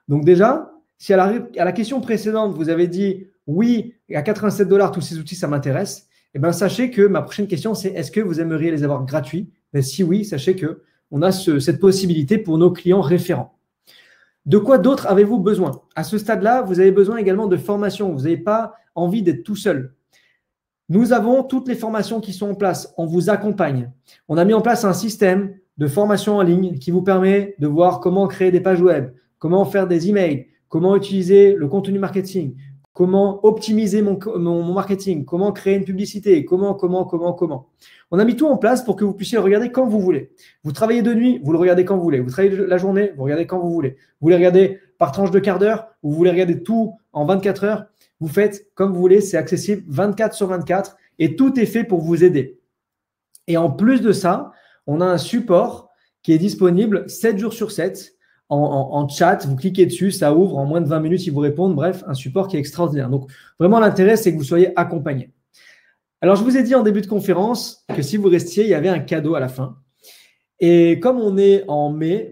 Donc déjà, si à la question précédente, vous avez dit oui, à 87 $, tous ces outils, ça m'intéresse, eh bien, sachez que ma prochaine question, c'est est-ce que vous aimeriez les avoir gratuits? Mais si oui, sachez qu'on a cette possibilité pour nos clients référents. De quoi d'autre avez-vous besoin? À ce stade-là, vous avez besoin également de formation. Vous n'avez pas envie d'être tout seul. Nous avons toutes les formations qui sont en place. On vous accompagne. On a mis en place un système de formation en ligne qui vous permet de voir comment créer des pages web, comment faire des emails, comment utiliser le contenu marketing, comment optimiser mon marketing, comment créer une publicité, comment. On a mis tout en place pour que vous puissiez le regarder quand vous voulez. Vous travaillez de nuit, vous le regardez quand vous voulez. Vous travaillez la journée, vous regardez quand vous voulez. Vous voulez regarder par tranche de quart d'heure, ou vous voulez regarder tout en 24 heures. Vous faites comme vous voulez, c'est accessible 24/24 et tout est fait pour vous aider. Et en plus de ça, on a un support qui est disponible 7 jours sur 7 en chat. Vous cliquez dessus, ça ouvre en moins de 20 minutes, ils vous répondent. Bref, un support qui est extraordinaire. Donc, vraiment, l'intérêt, c'est que vous soyez accompagné. Alors, je vous ai dit en début de conférence que si vous restiez, il y avait un cadeau à la fin. Et comme on est en mai,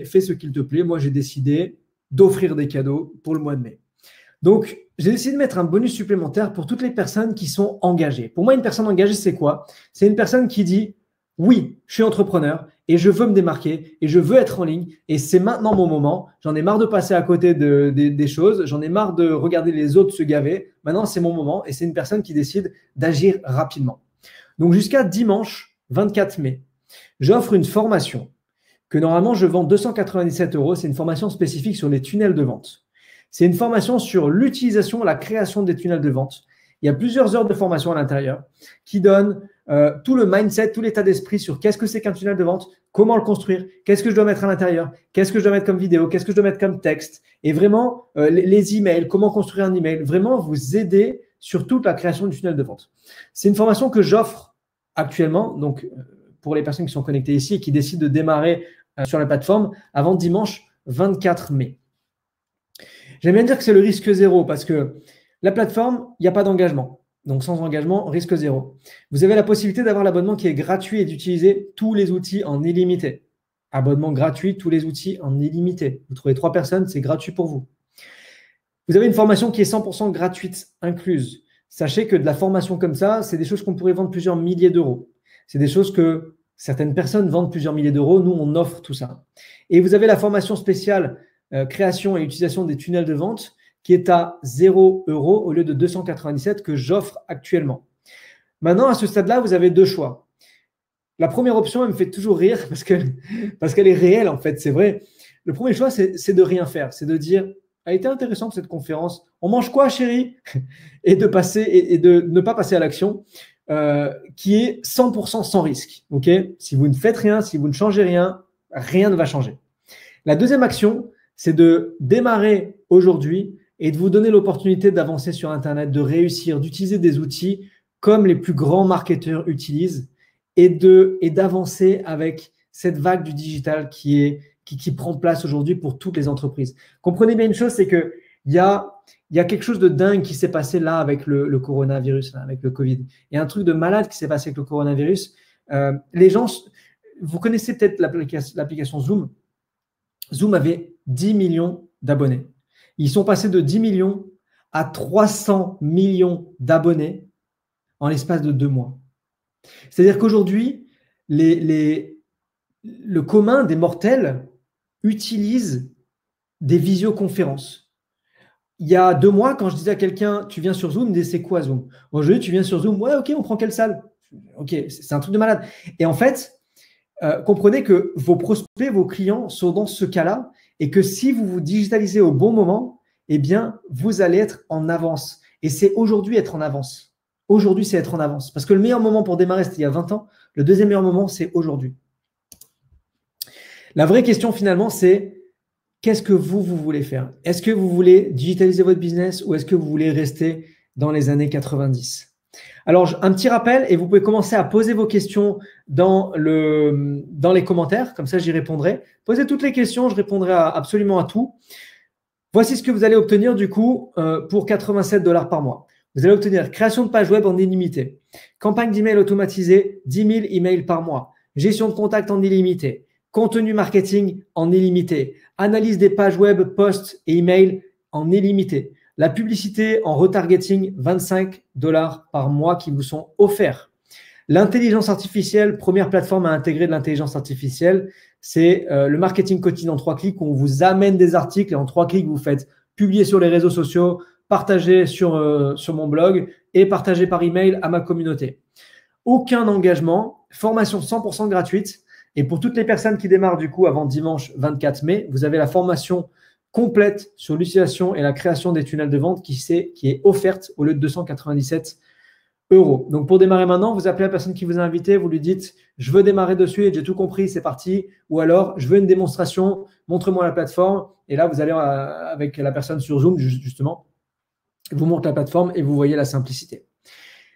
fais ce qu'il te plaît. Moi, j'ai décidé d'offrir des cadeaux pour le mois de mai. Donc, j'ai décidé de mettre un bonus supplémentaire pour toutes les personnes qui sont engagées. Pour moi, une personne engagée, c'est quoi? C'est une personne qui dit « Oui, je suis entrepreneur et je veux me démarquer et je veux être en ligne et c'est maintenant mon moment. J'en ai marre de passer à côté des choses. J'en ai marre de regarder les autres se gaver. Maintenant, c'est mon moment. » Et c'est une personne qui décide d'agir rapidement. Donc, jusqu'à dimanche 24 mai, j'offre une formation que normalement, je vends 297 €. C'est une formation spécifique sur les tunnels de vente. C'est une formation sur l'utilisation, la création des tunnels de vente. Il y a plusieurs heures de formation à l'intérieur qui donnent tout le mindset, tout l'état d'esprit sur qu'est-ce que c'est qu'un tunnel de vente, comment le construire, qu'est-ce que je dois mettre à l'intérieur, qu'est-ce que je dois mettre comme vidéo, qu'est-ce que je dois mettre comme texte, et vraiment les emails, comment construire un email, vraiment vous aider sur toute la création du tunnel de vente. C'est une formation que j'offre actuellement, donc pour les personnes qui sont connectées ici et qui décident de démarrer sur la plateforme avant dimanche 24 mai. J'aime bien dire que c'est le risque zéro parce que la plateforme, il n'y a pas d'engagement. Donc, sans engagement, risque zéro. Vous avez la possibilité d'avoir l'abonnement qui est gratuit et d'utiliser tous les outils en illimité. Abonnement gratuit, tous les outils en illimité. Vous trouvez 3 personnes, c'est gratuit pour vous. Vous avez une formation qui est 100% gratuite, incluse. Sachez que de la formation comme ça, c'est des choses qu'on pourrait vendre plusieurs milliers d'euros. C'est des choses que certaines personnes vendent plusieurs milliers d'euros. Nous, on offre tout ça. Et vous avez la formation spéciale création et utilisation des tunnels de vente qui est à 0 € au lieu de 297 que j'offre actuellement. Maintenant, à ce stade-là, vous avez deux choix. La première option, elle me fait toujours rire parce qu'elle est réelle, en fait, c'est vrai. Le premier choix, c'est de rien faire. C'est de dire, a été intéressante cette conférence. On mange quoi, chérie? Et de ne pas passer à l'action, qui est 100% sans risque. Ok? Si vous ne faites rien, si vous ne changez rien, rien ne va changer. La deuxième action, c'est de démarrer aujourd'hui et de vous donner l'opportunité d'avancer sur Internet, de réussir, d'utiliser des outils comme les plus grands marketeurs utilisent et d'avancer avec cette vague du digital qui prend place aujourd'hui pour toutes les entreprises. Comprenez bien une chose, c'est qu'il y a quelque chose de dingue qui s'est passé là avec le coronavirus, là, avec le Covid. Il y a un truc de malade qui s'est passé avec le coronavirus. Les gens, vous connaissez peut-être l'application Zoom. Zoom avait 10 millions d'abonnés. Ils sont passés de 10 millions à 300 millions d'abonnés en l'espace de 2 mois. C'est-à-dire qu'aujourd'hui, le commun des mortels utilise des visioconférences. Il y a 2 mois, quand je disais à quelqu'un, tu viens sur Zoom, il me disait, c'est quoi Zoom? Aujourd'hui, tu viens sur Zoom, ouais, ok, on prend quelle salle? Ok, c'est un truc de malade. Et en fait, comprenez que vos prospects, vos clients sont dans ce cas-là et que si vous vous digitalisez au bon moment, eh bien, vous allez être en avance. Et c'est aujourd'hui être en avance. Aujourd'hui, c'est être en avance. Parce que le meilleur moment pour démarrer, c'était il y a 20 ans. Le deuxième meilleur moment, c'est aujourd'hui. La vraie question, finalement, c'est qu'est-ce que vous voulez faire? Est-ce que vous voulez digitaliser votre business ou est-ce que vous voulez rester dans les années 90? Alors, un petit rappel, et vous pouvez commencer à poser vos questions dans les commentaires, comme ça j'y répondrai. Posez toutes les questions, je répondrai absolument à tout. Voici ce que vous allez obtenir du coup pour 87 $ par mois. Vous allez obtenir création de page web en illimité, campagne d'email automatisée, 10 000 emails par mois, gestion de contact en illimité, contenu marketing en illimité, analyse des pages web, posts et emails en illimité. La publicité en retargeting, 25 $ par mois qui vous sont offerts. L'intelligence artificielle, première plateforme à intégrer de l'intelligence artificielle, c'est le marketing quotidien en 3 clics où on vous amène des articles et en 3 clics, vous faites publier sur les réseaux sociaux, partager sur mon blog et partager par email à ma communauté. Aucun engagement, formation 100% gratuite. Et pour toutes les personnes qui démarrent du coup avant dimanche 24 mai, vous avez la formation complète sur l'utilisation et la création des tunnels de vente qui est offerte au lieu de 297 €. Donc, pour démarrer maintenant, vous appelez la personne qui vous a invité, vous lui dites « Je veux démarrer dessus et j'ai tout compris, c'est parti ». Ou alors « Je veux une démonstration, montre-moi la plateforme ». Et là, vous allez avec la personne sur Zoom, justement, vous montre la plateforme et vous voyez la simplicité.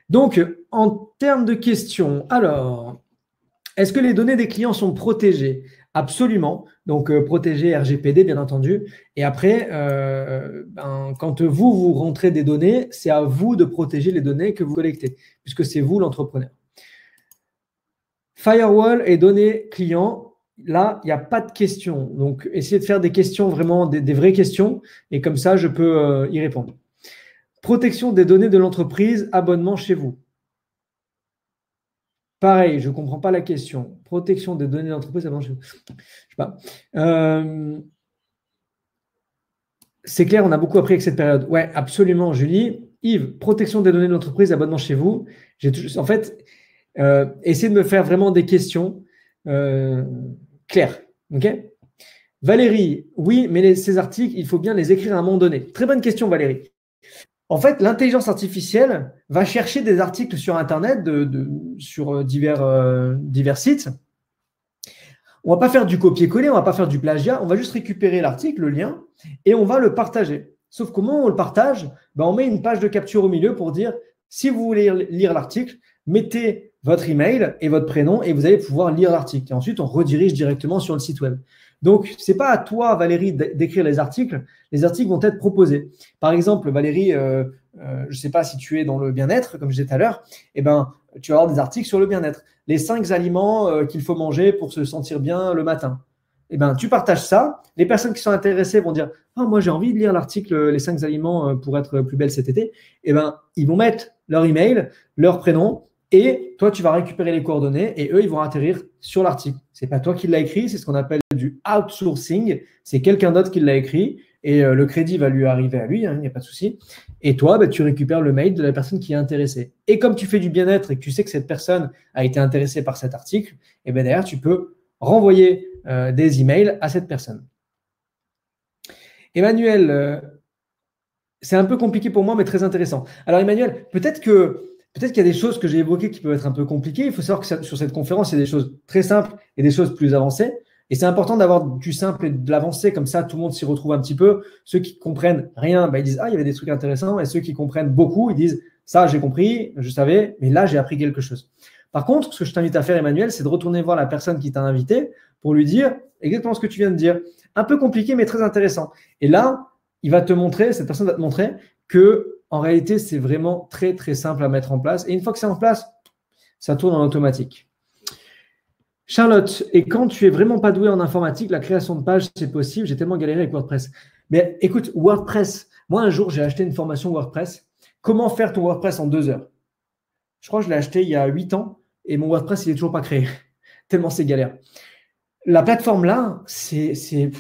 Donc, en termes de questions, alors, est-ce que les données des clients sont protégées? Absolument. Donc, protégées RGPD, bien entendu. Et après, quand vous rentrez des données, c'est à vous de protéger les données que vous collectez, puisque c'est vous l'entrepreneur. Firewall et données clients, là, il n'y a pas de questions. Donc, essayez de faire des questions, vraiment des vraies questions, et comme ça, je peux y répondre. Protection des données de l'entreprise, abonnement chez vous. Pareil, je ne comprends pas la question. Protection des données d'entreprise avant chez vous. Je sais pas. C'est clair, on a beaucoup appris avec cette période. Ouais, absolument, Julie. Yves, protection des données de l'entreprise, abonnement chez vous. En fait, essayez de me faire vraiment des questions claires. OK? Valérie, oui, mais ces articles, il faut bien les écrire à un moment donné. Très bonne question, Valérie. En fait, l'intelligence artificielle va chercher des articles sur Internet, sur divers sites. On ne va pas faire du copier-coller, on ne va pas faire du plagiat, on va juste récupérer l'article, le lien, et on va le partager. Sauf comment on le partage? On met une page de capture au milieu pour dire, si vous voulez lire l'article, mettez votre email et votre prénom et vous allez pouvoir lire l'article. Et ensuite, on redirige directement sur le site web. Donc, ce n'est pas à toi, Valérie, d'écrire les articles. Les articles vont être proposés. Par exemple, Valérie, je ne sais pas si tu es dans le bien-être, comme je disais tout à l'heure, tu vas avoir des articles sur le bien-être. Les 5 aliments qu'il faut manger pour se sentir bien le matin. Tu partages ça. Les personnes qui sont intéressées vont dire « Ah, moi, j'ai envie de lire l'article « Les 5 aliments pour être plus belle cet été ». Ils vont mettre leur email, leur prénom Et toi, tu vas récupérer les coordonnées et eux, ils vont atterrir sur l'article. Ce n'est pas toi qui l'as écrit, c'est ce qu'on appelle du outsourcing. C'est quelqu'un d'autre qui l'a écrit et le crédit va lui arriver à lui, il n'y a pas de souci. Et toi, tu récupères le mail de la personne qui est intéressée. Et comme tu fais du bien-être et que tu sais que cette personne a été intéressée par cet article, et derrière, tu peux renvoyer des emails à cette personne. Emmanuel, c'est un peu compliqué pour moi, mais très intéressant. Alors Emmanuel, peut-être qu'il y a des choses que j'ai évoquées qui peuvent être un peu compliquées. Il faut savoir que sur cette conférence, il y a des choses très simples et des choses plus avancées. Et c'est important d'avoir du simple et de l'avancé, comme ça tout le monde s'y retrouve un petit peu. Ceux qui comprennent rien, ils disent « Ah, il y avait des trucs intéressants ». Et ceux qui comprennent beaucoup, ils disent « Ça, j'ai compris, je savais, mais là, j'ai appris quelque chose ». Par contre, ce que je t'invite à faire, Emmanuel, c'est de retourner voir la personne qui t'a invité pour lui dire exactement ce que tu viens de dire. Un peu compliqué, mais très intéressant. Et là, cette personne va te montrer que en réalité, c'est vraiment très, très simple à mettre en place. Et une fois que c'est en place, ça tourne en automatique. Charlotte, et quand tu es vraiment pas doué en informatique, la création de pages, c'est possible. J'ai tellement galéré avec WordPress. Mais écoute, WordPress, moi, un jour, j'ai acheté une formation WordPress. Comment faire ton WordPress en 2 heures? Je crois que je l'ai acheté il y a 8 ans et mon WordPress, il n'est toujours pas créé. Tellement c'est galère. La plateforme là, j'ai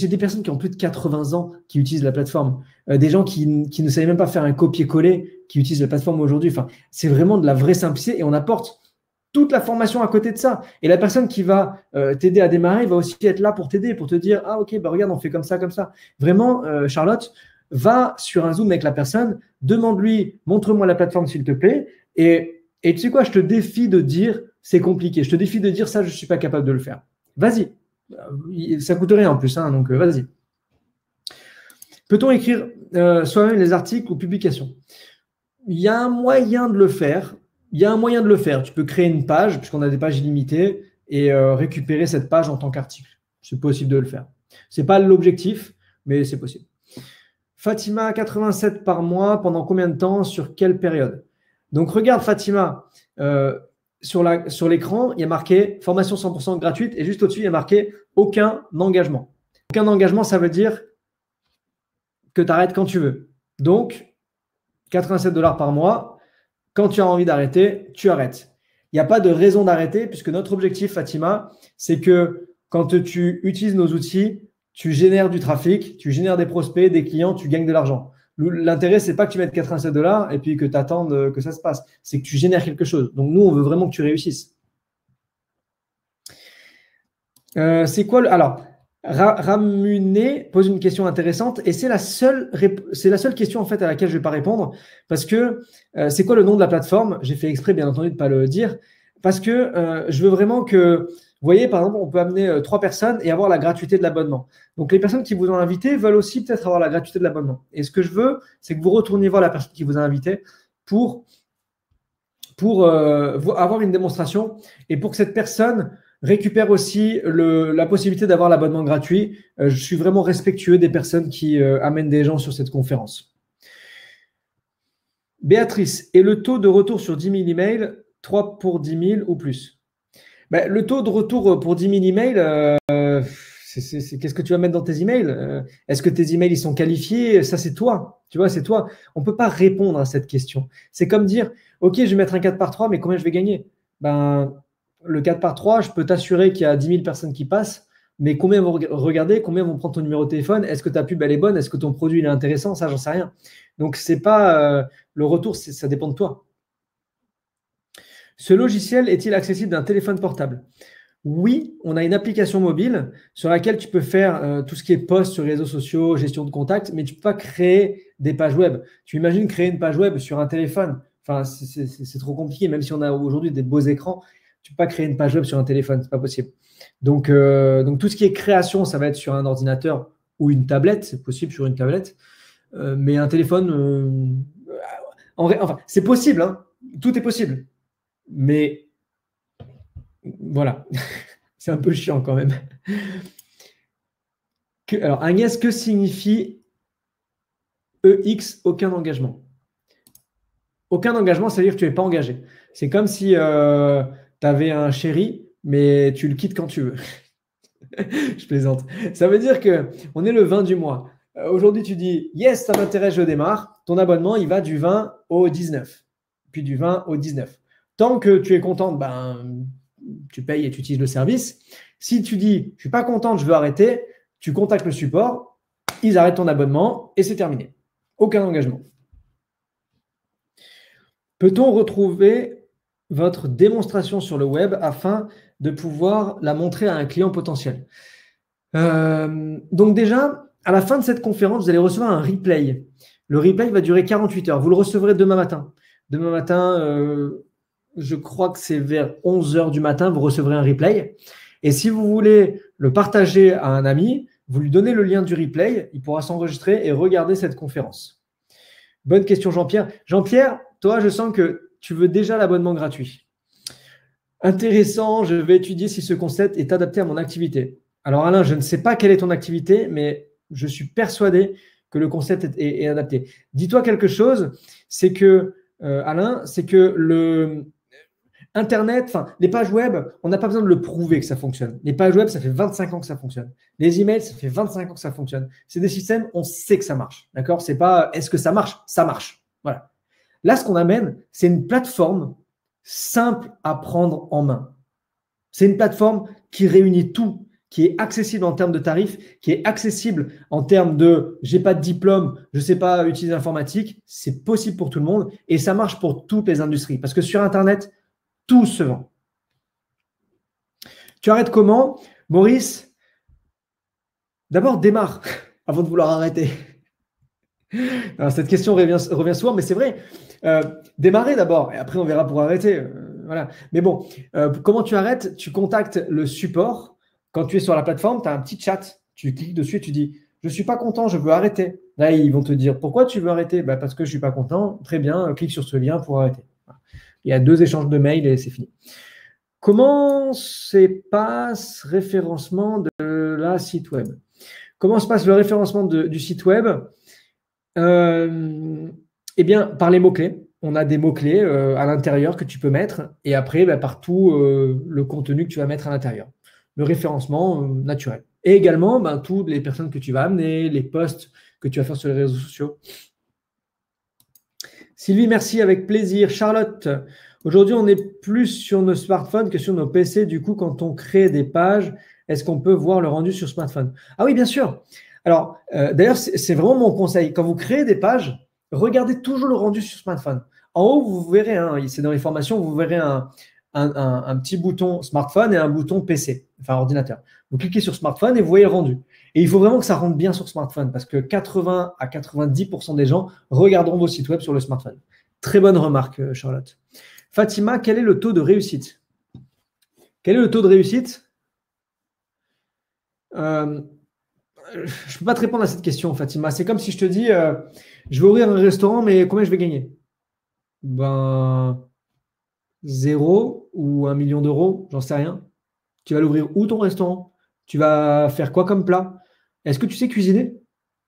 des personnes qui ont plus de 80 ans qui utilisent la plateforme. Des gens qui ne savaient même pas faire un copier-coller, qui utilisent la plateforme aujourd'hui. Enfin, c'est vraiment de la vraie simplicité et on apporte toute la formation à côté de ça. Et la personne qui va t'aider à démarrer va aussi être là pour t'aider, pour te dire « Ah, ok, regarde, on fait comme ça, comme ça ». Vraiment, Charlotte, va sur un Zoom avec la personne, demande-lui « Montre-moi la plateforme, s'il te plaît ». Et tu sais quoi, je te défie de dire « C'est compliqué ». Je te défie de dire « Ça, je ne suis pas capable de le faire ». Vas-y. Ça ne coûte rien en plus, hein, donc vas-y. Peut-on écrire soi-même les articles ou publications? Il y a un moyen de le faire. Tu peux créer une page, puisqu'on a des pages illimitées, et récupérer cette page en tant qu'article. C'est possible de le faire. Ce n'est pas l'objectif, mais c'est possible. Fatima, 87 par mois, pendant combien de temps, sur quelle période? Donc regarde Fatima, sur l'écran, il y a marqué formation 100% gratuite et juste au-dessus, il y a marqué aucun engagement. Aucun engagement, ça veut dire que tu arrêtes quand tu veux. Donc, 87 $ par mois, quand tu as envie d'arrêter, tu arrêtes. Il n'y a pas de raison d'arrêter puisque notre objectif, Fatima, c'est que quand tu utilises nos outils, tu génères du trafic, tu génères des prospects, des clients, tu gagnes de l'argent. L'intérêt, ce n'est pas que tu mettes 87 $ et puis que tu attendes que ça se passe. C'est que tu génères quelque chose. Donc, nous, on veut vraiment que tu réussisses. C'est quoi Alors, Ramuné pose une question intéressante et c'est la seule question en fait à laquelle je ne vais pas répondre parce que c'est quoi le nom de la plateforme? J'ai fait exprès, bien entendu, de ne pas le dire parce que je veux vraiment que… Vous voyez, par exemple, on peut amener 3 personnes et avoir la gratuité de l'abonnement. Donc, les personnes qui vous ont invité veulent aussi peut-être avoir la gratuité de l'abonnement. Et ce que je veux, c'est que vous retourniez voir la personne qui vous a invité pour avoir une démonstration et pour que cette personne récupère aussi la possibilité d'avoir l'abonnement gratuit. Je suis vraiment respectueux des personnes qui amènent des gens sur cette conférence. Béatrice, et le taux de retour sur 10 000 emails, 3 pour 10 000 ou plus? Le taux de retour pour 10 000 emails, qu'est-ce que tu vas mettre dans tes emails? Est-ce que tes emails ils sont qualifiés? Ça, c'est toi. Tu vois, c'est toi. On ne peut pas répondre à cette question. C'est comme dire, OK, je vais mettre un 4 par 3, mais combien je vais gagner? Le 4 par 3, je peux t'assurer qu'il y a 10 000 personnes qui passent, mais combien vont regarder? Combien vont prendre ton numéro de téléphone? Est-ce que ta pub, elle est bonne? Est-ce que ton produit il est intéressant? Ça, j'en sais rien. Donc, c'est pas le retour, ça dépend de toi. Ce logiciel est-il accessible d'un téléphone portable? Oui, on a une application mobile sur laquelle tu peux faire tout ce qui est post sur les réseaux sociaux, gestion de contacts, mais tu ne peux pas créer des pages web. Tu imagines créer une page web sur un téléphone? Enfin, c'est trop compliqué, même si on a aujourd'hui des beaux écrans, tu ne peux pas créer une page web sur un téléphone, ce n'est pas possible. Donc, tout ce qui est création, ça va être sur un ordinateur ou une tablette, c'est possible sur une tablette, mais un téléphone, enfin, c'est possible, hein, tout est possible. Mais voilà, c'est un peu chiant quand même. Alors, Agnès, que signifie EX, aucun engagement? Aucun engagement, c'est-à-dire que tu n'es pas engagé. C'est comme si tu avais un chéri, mais tu le quittes quand tu veux. Je plaisante. Ça veut dire qu'on est le 20 du mois. Aujourd'hui, tu dis « Yes, ça m'intéresse, je démarre ». Ton abonnement, il va du 20 au 19. puis du 20 au 19. Tant que tu es contente, ben, tu payes et tu utilises le service. Si tu dis, je ne suis pas contente, je veux arrêter, tu contactes le support, ils arrêtent ton abonnement et c'est terminé. Aucun engagement. Peut-on retrouver votre démonstration sur le web afin de pouvoir la montrer à un client potentiel? Donc déjà, à la fin de cette conférence, vous allez recevoir un replay. Le replay va durer 48 heures. Vous le recevrez demain matin. Demain matin, je crois que c'est vers 11 heures du matin, vous recevrez un replay. Et si vous voulez le partager à un ami, vous lui donnez le lien du replay, il pourra s'enregistrer et regarder cette conférence. Bonne question, Jean-Pierre. Jean-Pierre, toi, je sens que tu veux déjà l'abonnement gratuit. Intéressant, je vais étudier si ce concept est adapté à mon activité. Alors Alain, je ne sais pas quelle est ton activité, mais je suis persuadé que le concept est adapté. Dis-toi quelque chose, c'est que, Alain, c'est que Internet, enfin, les pages web, on n'a pas besoin de le prouver que ça fonctionne. Les pages web, ça fait 25 ans que ça fonctionne. Les emails, ça fait 25 ans que ça fonctionne. C'est des systèmes, on sait que ça marche. D'accord? C'est pas est-ce que ça marche? Ça marche. Voilà. Là, ce qu'on amène, c'est une plateforme simple à prendre en main. C'est une plateforme qui réunit tout, qui est accessible en termes de tarifs, qui est accessible en termes de j'ai pas de diplôme, je sais pas utiliser l'informatique. C'est possible pour tout le monde et ça marche pour toutes les industries. Parce que sur Internet, tout se vend. Tu arrêtes comment? Maurice, d'abord démarre avant de vouloir arrêter. Alors, cette question revient souvent, mais c'est vrai. Démarrer d'abord et après on verra pour arrêter. Voilà. Mais bon, comment tu arrêtes? Tu contactes le support. Quand tu es sur la plateforme, tu as un petit chat. Tu cliques dessus et tu dis je ne suis pas content, je veux arrêter. Là, ils vont te dire pourquoi tu veux arrêter? Parce que je ne suis pas content. Très bien, clique sur ce lien pour arrêter. Voilà. Il y a 2 échanges de mails et c'est fini. Comment se passe le référencement de la site web? Comment se passe le référencement du site web? Eh bien, par les mots-clés. On a des mots-clés à l'intérieur que tu peux mettre et après, par tout le contenu que tu vas mettre à l'intérieur. Le référencement naturel. Et également, toutes les personnes que tu vas amener, les posts que tu vas faire sur les réseaux sociaux. Sylvie, merci, avec plaisir. Charlotte, aujourd'hui, on est plus sur nos smartphones que sur nos PC. Du coup, quand on crée des pages, est-ce qu'on peut voir le rendu sur smartphone? Ah oui, bien sûr. Alors, d'ailleurs, c'est vraiment mon conseil. Quand vous créez des pages, regardez toujours le rendu sur smartphone. En haut, vous verrez, c'est dans les formations, vous verrez un petit bouton smartphone et un bouton PC, enfin ordinateur. Vous cliquez sur smartphone et vous voyez le rendu. Et il faut vraiment que ça rentre bien sur smartphone parce que 80 à 90% des gens regarderont vos sites web sur le smartphone. Très bonne remarque, Charlotte. Fatima, quel est le taux de réussite? Quel est le taux de réussite? Je ne peux pas te répondre à cette question, Fatima. C'est comme si je te dis, je vais ouvrir un restaurant, mais combien je vais gagner? 0 ou 1 million d'euros, j'en sais rien. Tu vas l'ouvrir où ton restaurant? Tu vas faire quoi comme plat? Est-ce que tu sais cuisiner?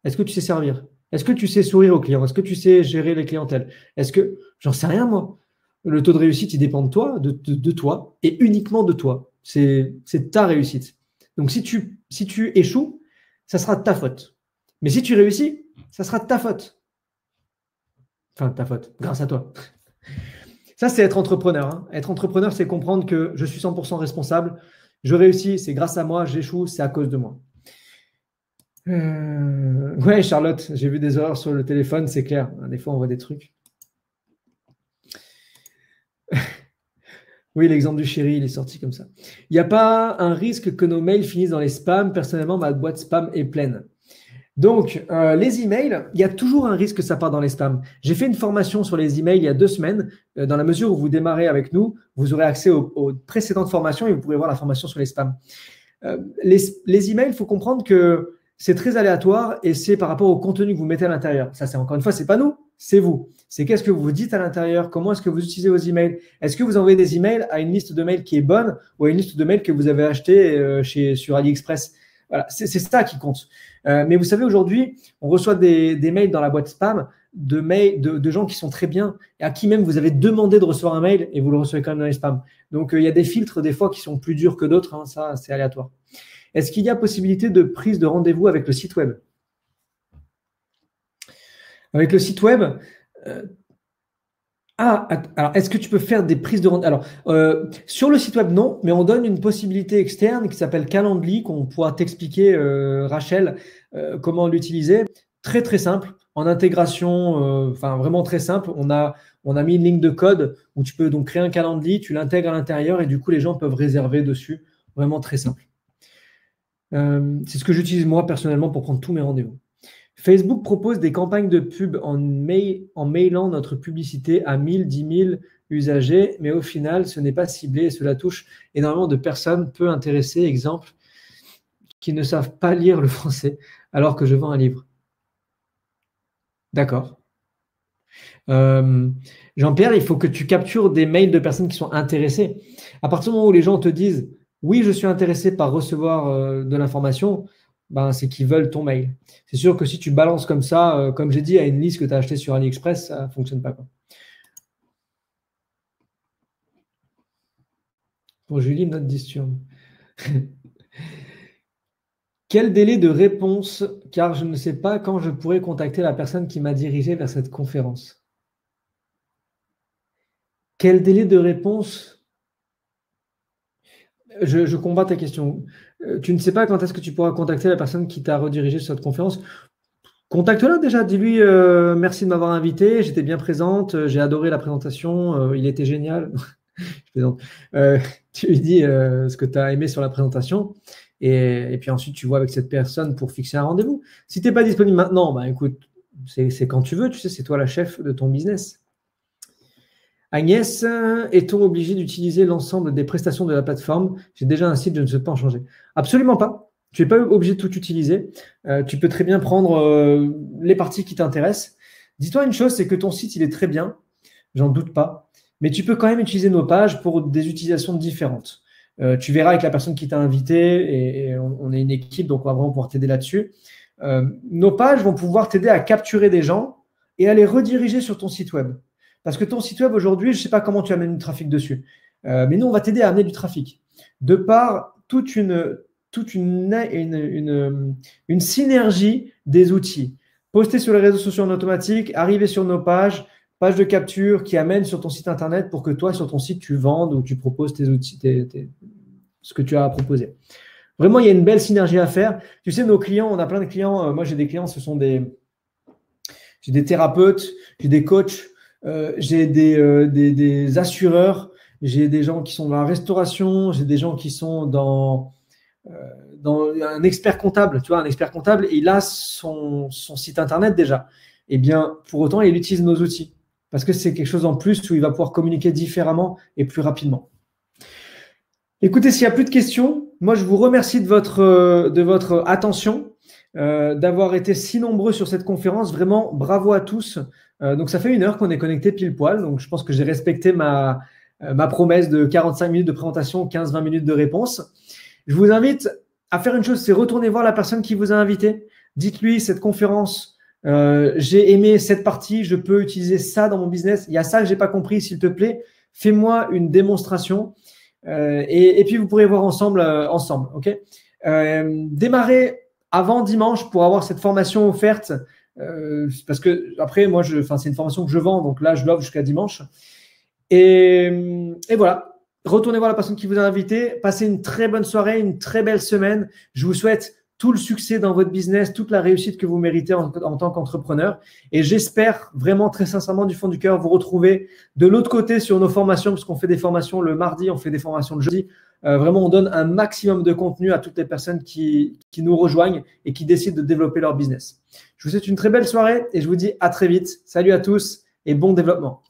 Est-ce que tu sais servir? Est-ce que tu sais sourire aux clients? Est-ce que tu sais gérer les clientèles? Est-ce que… J'en sais rien, moi. Le taux de réussite, il dépend de toi, de toi, et uniquement de toi. C'est ta réussite. Donc, si tu échoues, ça sera de ta faute. Mais si tu réussis, ça sera de ta faute. Enfin, de ta faute, grâce à toi. Ça, c'est être entrepreneur. Être entrepreneur, c'est comprendre que je suis 100% responsable. Je réussis, c'est grâce à moi. J'échoue, c'est à cause de moi. Ouais, Charlotte, j'ai vu des erreurs sur le téléphone, c'est clair. Des fois, on voit des trucs. Oui, l'exemple du chéri, il est sorti comme ça. Il n'y a pas un risque que nos mails finissent dans les spams. Personnellement, ma boîte spam est pleine. Donc, les emails, il y a toujours un risque que ça parte dans les spams. J'ai fait une formation sur les emails il y a 2 semaines. Dans la mesure où vous démarrez avec nous, vous aurez accès aux précédentes formations et vous pourrez voir la formation sur les spams. Les emails, il faut comprendre que c'est très aléatoire et c'est par rapport au contenu que vous mettez à l'intérieur. Ça, c'est encore une fois, c'est pas nous, c'est vous. C'est qu'est-ce que vous dites à l'intérieur, comment est-ce que vous utilisez vos emails. Est-ce que vous envoyez des emails à une liste de mails qui est bonne ou à une liste de mails que vous avez acheté sur AliExpress? Voilà, c'est ça qui compte. Mais vous savez, aujourd'hui, on reçoit des mails dans la boîte spam de gens qui sont très bien et à qui même vous avez demandé de recevoir un mail et vous le recevez quand même dans les spams. Donc, il y a des filtres des fois qui sont plus durs que d'autres. Ça, c'est aléatoire. Est-ce qu'il y a possibilité de prise de rendez-vous avec le site web? Avec le site web, Alors, est-ce que tu peux faire des prises de rendez-vous? Alors, sur le site web, non, mais on donne une possibilité externe qui s'appelle Calendly, qu'on pourra t'expliquer, Rachel, comment l'utiliser. Très, très simple, en intégration, enfin vraiment très simple. On a mis une ligne de code où tu peux donc créer un Calendly, tu l'intègres à l'intérieur et du coup, les gens peuvent réserver dessus. Vraiment très simple. C'est ce que j'utilise moi personnellement pour prendre tous mes rendez-vous. Facebook propose des campagnes de pub en mailant notre publicité à 1000, 10 000 usagers, mais au final, ce n'est pas ciblé et cela touche énormément de personnes peu intéressées. Exemple, qui ne savent pas lire le français alors que je vends un livre. D'accord. Jean-Pierre, il faut que tu captures des mails de personnes qui sont intéressées. À partir du moment où les gens te disent oui, je suis intéressé par recevoir de l'information, ben, c'est qu'ils veulent ton mail. C'est sûr que si tu balances comme ça, comme j'ai dit, à une liste que tu as achetée sur AliExpress, ça ne fonctionne pas, quoi. Pour Julie, note disturbe. Quel délai de réponse, car je ne sais pas quand je pourrai contacter la personne qui m'a dirigé vers cette conférence. Quel délai de réponse? Je combats ta question. Tu ne sais pas quand est-ce que tu pourras contacter la personne qui t'a redirigé sur cette conférence? Contacte-la déjà, dis-lui merci de m'avoir invité, j'étais bien présente, j'ai adoré la présentation, il était génial. Je plaisante. Tu lui dis ce que tu as aimé sur la présentation et puis ensuite tu vois avec cette personne pour fixer un rendez-vous. Si tu n'es pas disponible maintenant, bah, écoute, c'est quand tu veux, tu sais, c'est toi la chef de ton business. Agnès, est-on obligé d'utiliser l'ensemble des prestations de la plateforme? J'ai déjà un site, je ne souhaite pas en changer. Absolument pas. Tu n'es pas obligé de tout utiliser. Tu peux très bien prendre les parties qui t'intéressent. Dis-toi une chose, c'est que ton site, il est très bien, j'en doute pas, mais tu peux quand même utiliser nos pages pour des utilisations différentes. Tu verras avec la personne qui t'a invité, et on est une équipe, donc on va vraiment pouvoir t'aider là-dessus. Nos pages vont pouvoir t'aider à capturer des gens et à les rediriger sur ton site web. Parce que ton site web aujourd'hui, je ne sais pas comment tu amènes du trafic dessus, mais nous, on va t'aider à amener du trafic. De par toute une synergie des outils. Poster sur les réseaux sociaux en automatique, arriver sur nos pages de capture qui amènent sur ton site internet pour que toi, sur ton site, tu vendes ou tu proposes tes outils, ce que tu as à proposer. Vraiment, il y a une belle synergie à faire. Tu sais, nos clients, on a plein de clients. Moi, j'ai des clients, j'ai des thérapeutes, j'ai des coachs, j'ai des assureurs, j'ai des gens qui sont dans la restauration, j'ai des gens qui sont dans un expert comptable. Tu vois, un expert comptable, il a son site internet déjà. Eh bien, pour autant, il utilise nos outils parce que c'est quelque chose en plus où il va pouvoir communiquer différemment et plus rapidement. Écoutez, s'il n'y a plus de questions, moi, je vous remercie de votre attention, d'avoir été si nombreux sur cette conférence. Vraiment, bravo à tous. Donc, ça fait 1 heure qu'on est connecté pile poil. Donc, je pense que j'ai respecté ma promesse de 45 minutes de présentation, 15-20 minutes de réponse. Je vous invite à faire une chose, c'est retourner voir la personne qui vous a invité. Dites-lui, cette conférence, j'ai aimé cette partie, je peux utiliser ça dans mon business. Il y a ça que je n'ai pas compris, s'il te plaît. Fais-moi une démonstration. Et puis, vous pourrez voir ensemble. Ok. Démarrez avant dimanche pour avoir cette formation offerte. Parce que après, moi, c'est une formation que je vends. Donc là, je l'offre jusqu'à dimanche. Et voilà. Retournez voir la personne qui vous a invité. Passez une très bonne soirée, une très belle semaine. Je vous souhaite tout le succès dans votre business, toute la réussite que vous méritez en tant qu'entrepreneur. Et j'espère vraiment très sincèrement du fond du cœur vous retrouver de l'autre côté sur nos formations, parce qu'on fait des formations le mardi, on fait des formations le jeudi. Vraiment, on donne un maximum de contenu à toutes les personnes qui nous rejoignent et qui décident de développer leur business. Je vous souhaite une très belle soirée et je vous dis à très vite. Salut à tous et bon développement.